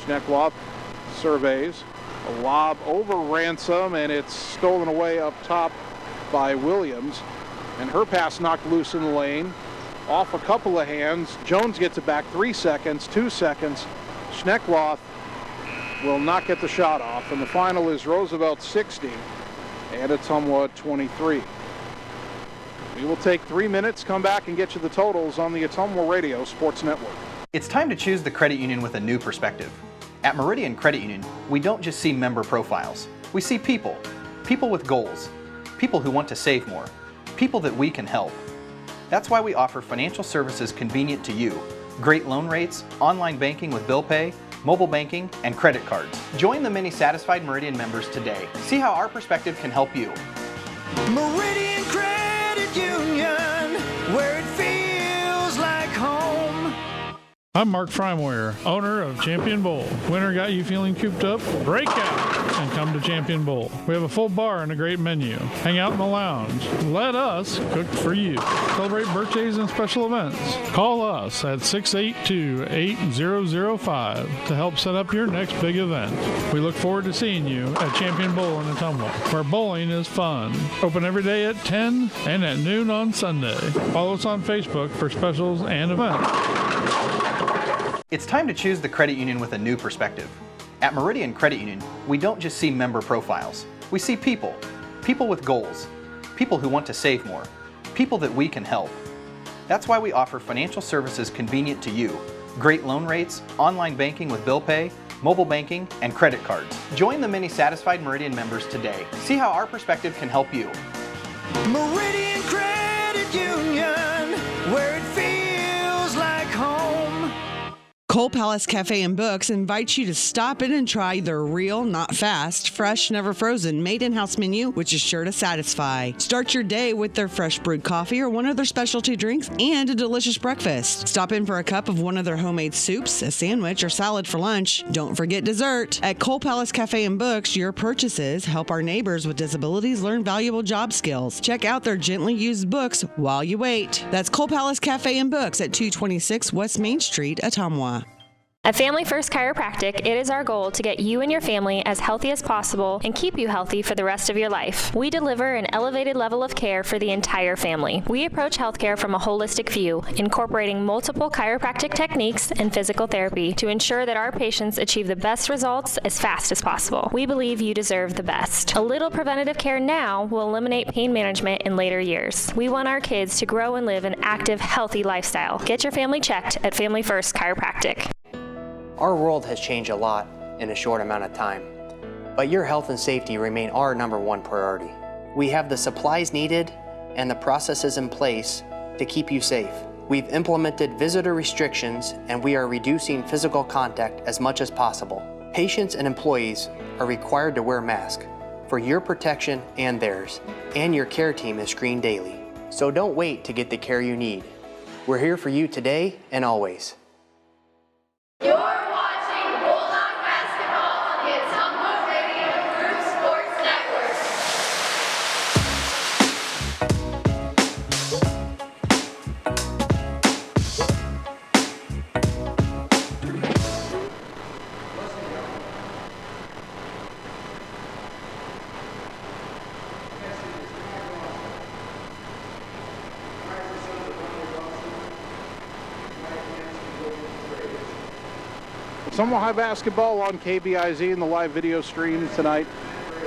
Schneckloth surveys. A lob over Ransom, and it's stolen away up top by Williams. And her pass knocked loose in the lane. Off a couple of hands. Jones gets it back. 3 seconds, 2 seconds. Schneckloth will not get the shot off. And the final is Roosevelt 60 and Ottumwa 23. We will take 3 minutes, come back and get you the totals on the Ottumwa Radio Sports Network. It's time to choose the credit union with a new perspective. At Meridian Credit Union, we don't just see member profiles. We see people. People with goals. People who want to save more. People that we can help. That's why we offer financial services convenient to you. Great loan rates, online banking with bill pay, mobile banking, and credit cards. Join the many satisfied Meridian members today. See how our perspective can help you. Meridian Credit Union, where it feels like home. I'm Mark Frymoyer, owner of Champion Bowl. Winter got you feeling cooped up? Break out and come to Champion Bowl. We have a full bar and a great menu. Hang out in the lounge. Let us cook for you. Celebrate birthdays and special events. Call us at 682-8005 to help set up your next big event. We look forward to seeing you at Champion Bowl in Ottumwa, where bowling is fun. Open every day at 10 and at noon on Sunday. Follow us on Facebook for specials and events. It's time to choose the credit union with a new perspective. At Meridian Credit Union, we don't just see member profiles. We see people. People with goals. People who want to save more. People that we can help. That's why we offer financial services convenient to you. Great loan rates, online banking with bill pay, mobile banking, and credit cards. Join the many satisfied Meridian members today. See how our perspective can help you. Meridian Credit Union, where it feels like home. Cole Palace Cafe and Books invites you to stop in and try their real, not fast, fresh, never frozen, made in-house menu, which is sure to satisfy. Start your day with their fresh brewed coffee or one of their specialty drinks and a delicious breakfast. Stop in for a cup of one of their homemade soups, a sandwich, or salad for lunch. Don't forget dessert. At Cole Palace Cafe and Books, your purchases help our neighbors with disabilities learn valuable job skills. Check out their gently used books while you wait. That's Cole Palace Cafe and Books at 226 West Main Street, Ottumwa. At Family First Chiropractic, it is our goal to get you and your family as healthy as possible and keep you healthy for the rest of your life. We deliver an elevated level of care for the entire family. We approach healthcare from a holistic view, incorporating multiple chiropractic techniques and physical therapy to ensure that our patients achieve the best results as fast as possible. We believe you deserve the best. A little preventative care now will eliminate pain management in later years. We want our kids to grow and live an active, healthy lifestyle. Get your family checked at Family First Chiropractic. Our world has changed a lot in a short amount of time, but your health and safety remain our number one priority. We have the supplies needed and the processes in place to keep you safe. We've implemented visitor restrictions and we are reducing physical contact as much as possible. Patients and employees are required to wear masks for your protection and theirs, and your care team is screened daily. So don't wait to get the care you need. We're here for you today and always. You're watching Bulldog Basketball on the Ottumwa Radio Group Sports Network. Ottumwa High basketball on KBIZ in the live video stream tonight.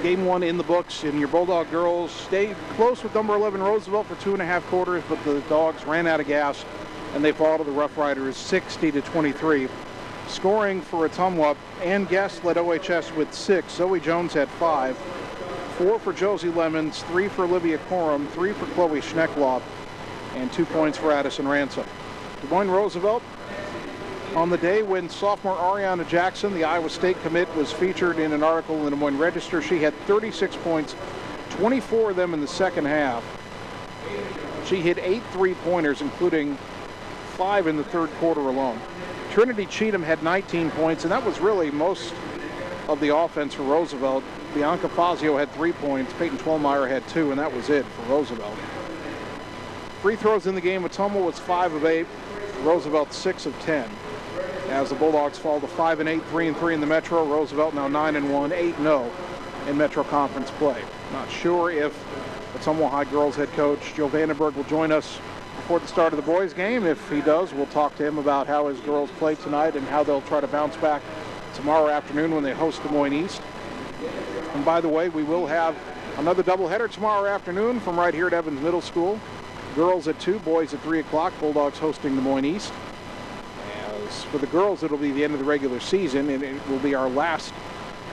Game one in the books, and your Bulldog girls stayed close with number 11 Roosevelt for 2.5 quarters, but the Dogs ran out of gas, and they fall to the Roughriders 60-23. Scoring for Ottumwa, Ann Guest led OHS with 6. Zoe Jones had 5. 4 for Josie Lemons, 3 for Olivia Coram, 3 for Chloe Schneckloff, and 2 points for Addison Ransom. Des Moines Roosevelt on the day when sophomore Ariana Jackson, the Iowa State commit, was featured in an article in the Des Moines Register. She had 36 points, 24 of them in the second half. She hit 8 three-pointers, including 5 in the third quarter alone. Trinity Cheatham had 19 points, and that was really most of the offense for Roosevelt. Bianca Fazio had 3 points, Peyton Twellmeyer had 2, and that was it for Roosevelt. Free throws in the game, Ottumwa was 5 of 8, Roosevelt 6 of 10. As the Bulldogs fall to 5-8, 3-3 in the Metro, Roosevelt now 9-1, 8-0 in Metro Conference play. Not sure if Ottumwa High girls head coach Joe Vandenberg will join us before the start of the boys game. If he does, we'll talk to him about how his girls play tonight and how they'll try to bounce back tomorrow afternoon when they host Des Moines East. And by the way, we will have another doubleheader tomorrow afternoon from right here at Evans Middle School. Girls at 2, boys at 3 o'clock, Bulldogs hosting Des Moines East. As for the girls, it'll be the end of the regular season, and it will be our last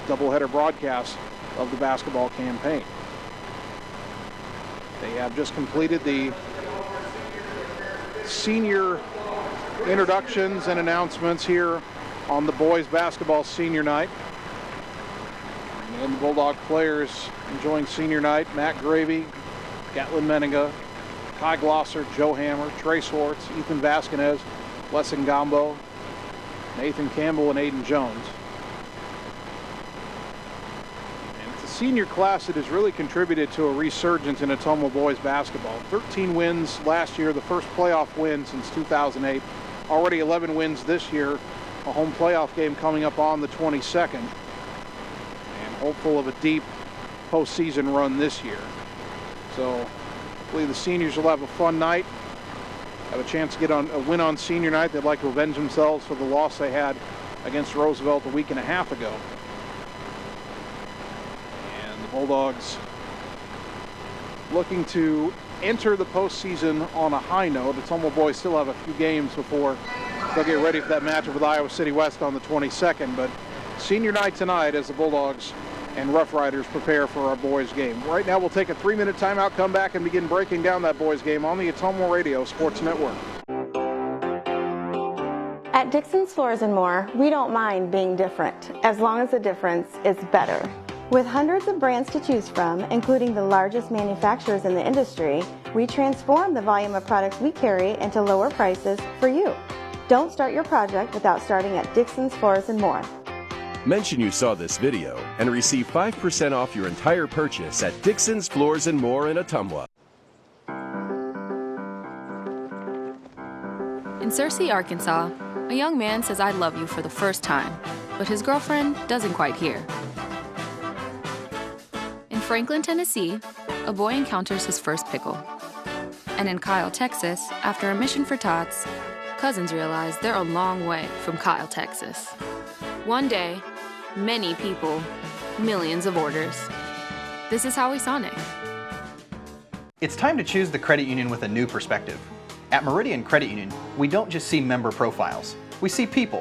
doubleheader broadcast of the basketball campaign. They have just completed the senior introductions and announcements here on the boys basketball senior night. And the Bulldog players enjoying senior night: Matt Gravy, Gatlin Menninga, Kai Glosser, Joe Hammer, Trey Swartz, Ethan Vasquez, Blessing Gombo, Nathan Campbell, and Aiden Jones. And it's a senior class that has really contributed to a resurgence in Ottumwa boys basketball. 13 wins last year, the first playoff win since 2008. Already 11 wins this year, a home playoff game coming up on the 22nd. And hopeful of a deep postseason run this year. So hopefully the seniors will have a fun night, have a chance to get on a win on senior night. They'd like to avenge themselves for the loss they had against Roosevelt a week and a half ago. And the Bulldogs looking to enter the postseason on a high note. The Ottumwa boys still have a few games before they'll get ready for that matchup with Iowa City West on the 22nd. But senior night tonight as the Bulldogs and Roughriders prepare for our boys game. Right now we'll take a 3-minute timeout, come back and begin breaking down that boys game on the Ottumwa Radio Sports Network. At Dixon's Floors and More, we don't mind being different, as long as the difference is better. With hundreds of brands to choose from, including the largest manufacturers in the industry, we transform the volume of products we carry into lower prices for you. Don't start your project without starting at Dixon's Floors and More. Mention you saw this video and receive 5% off your entire purchase at Dixon's Floors and More in Ottumwa. In Searcy, Arkansas, a young man says I love you for the first time, but his girlfriend doesn't quite hear. In Franklin, Tennessee, a boy encounters his first pickle. And in Kyle, Texas, after a mission for tots, cousins realize they're a long way from Kyle, Texas. One day, many people, millions of orders. This is Howie Sonic. It's time to choose the credit union with a new perspective. At Meridian Credit Union, we don't just see member profiles. We see people.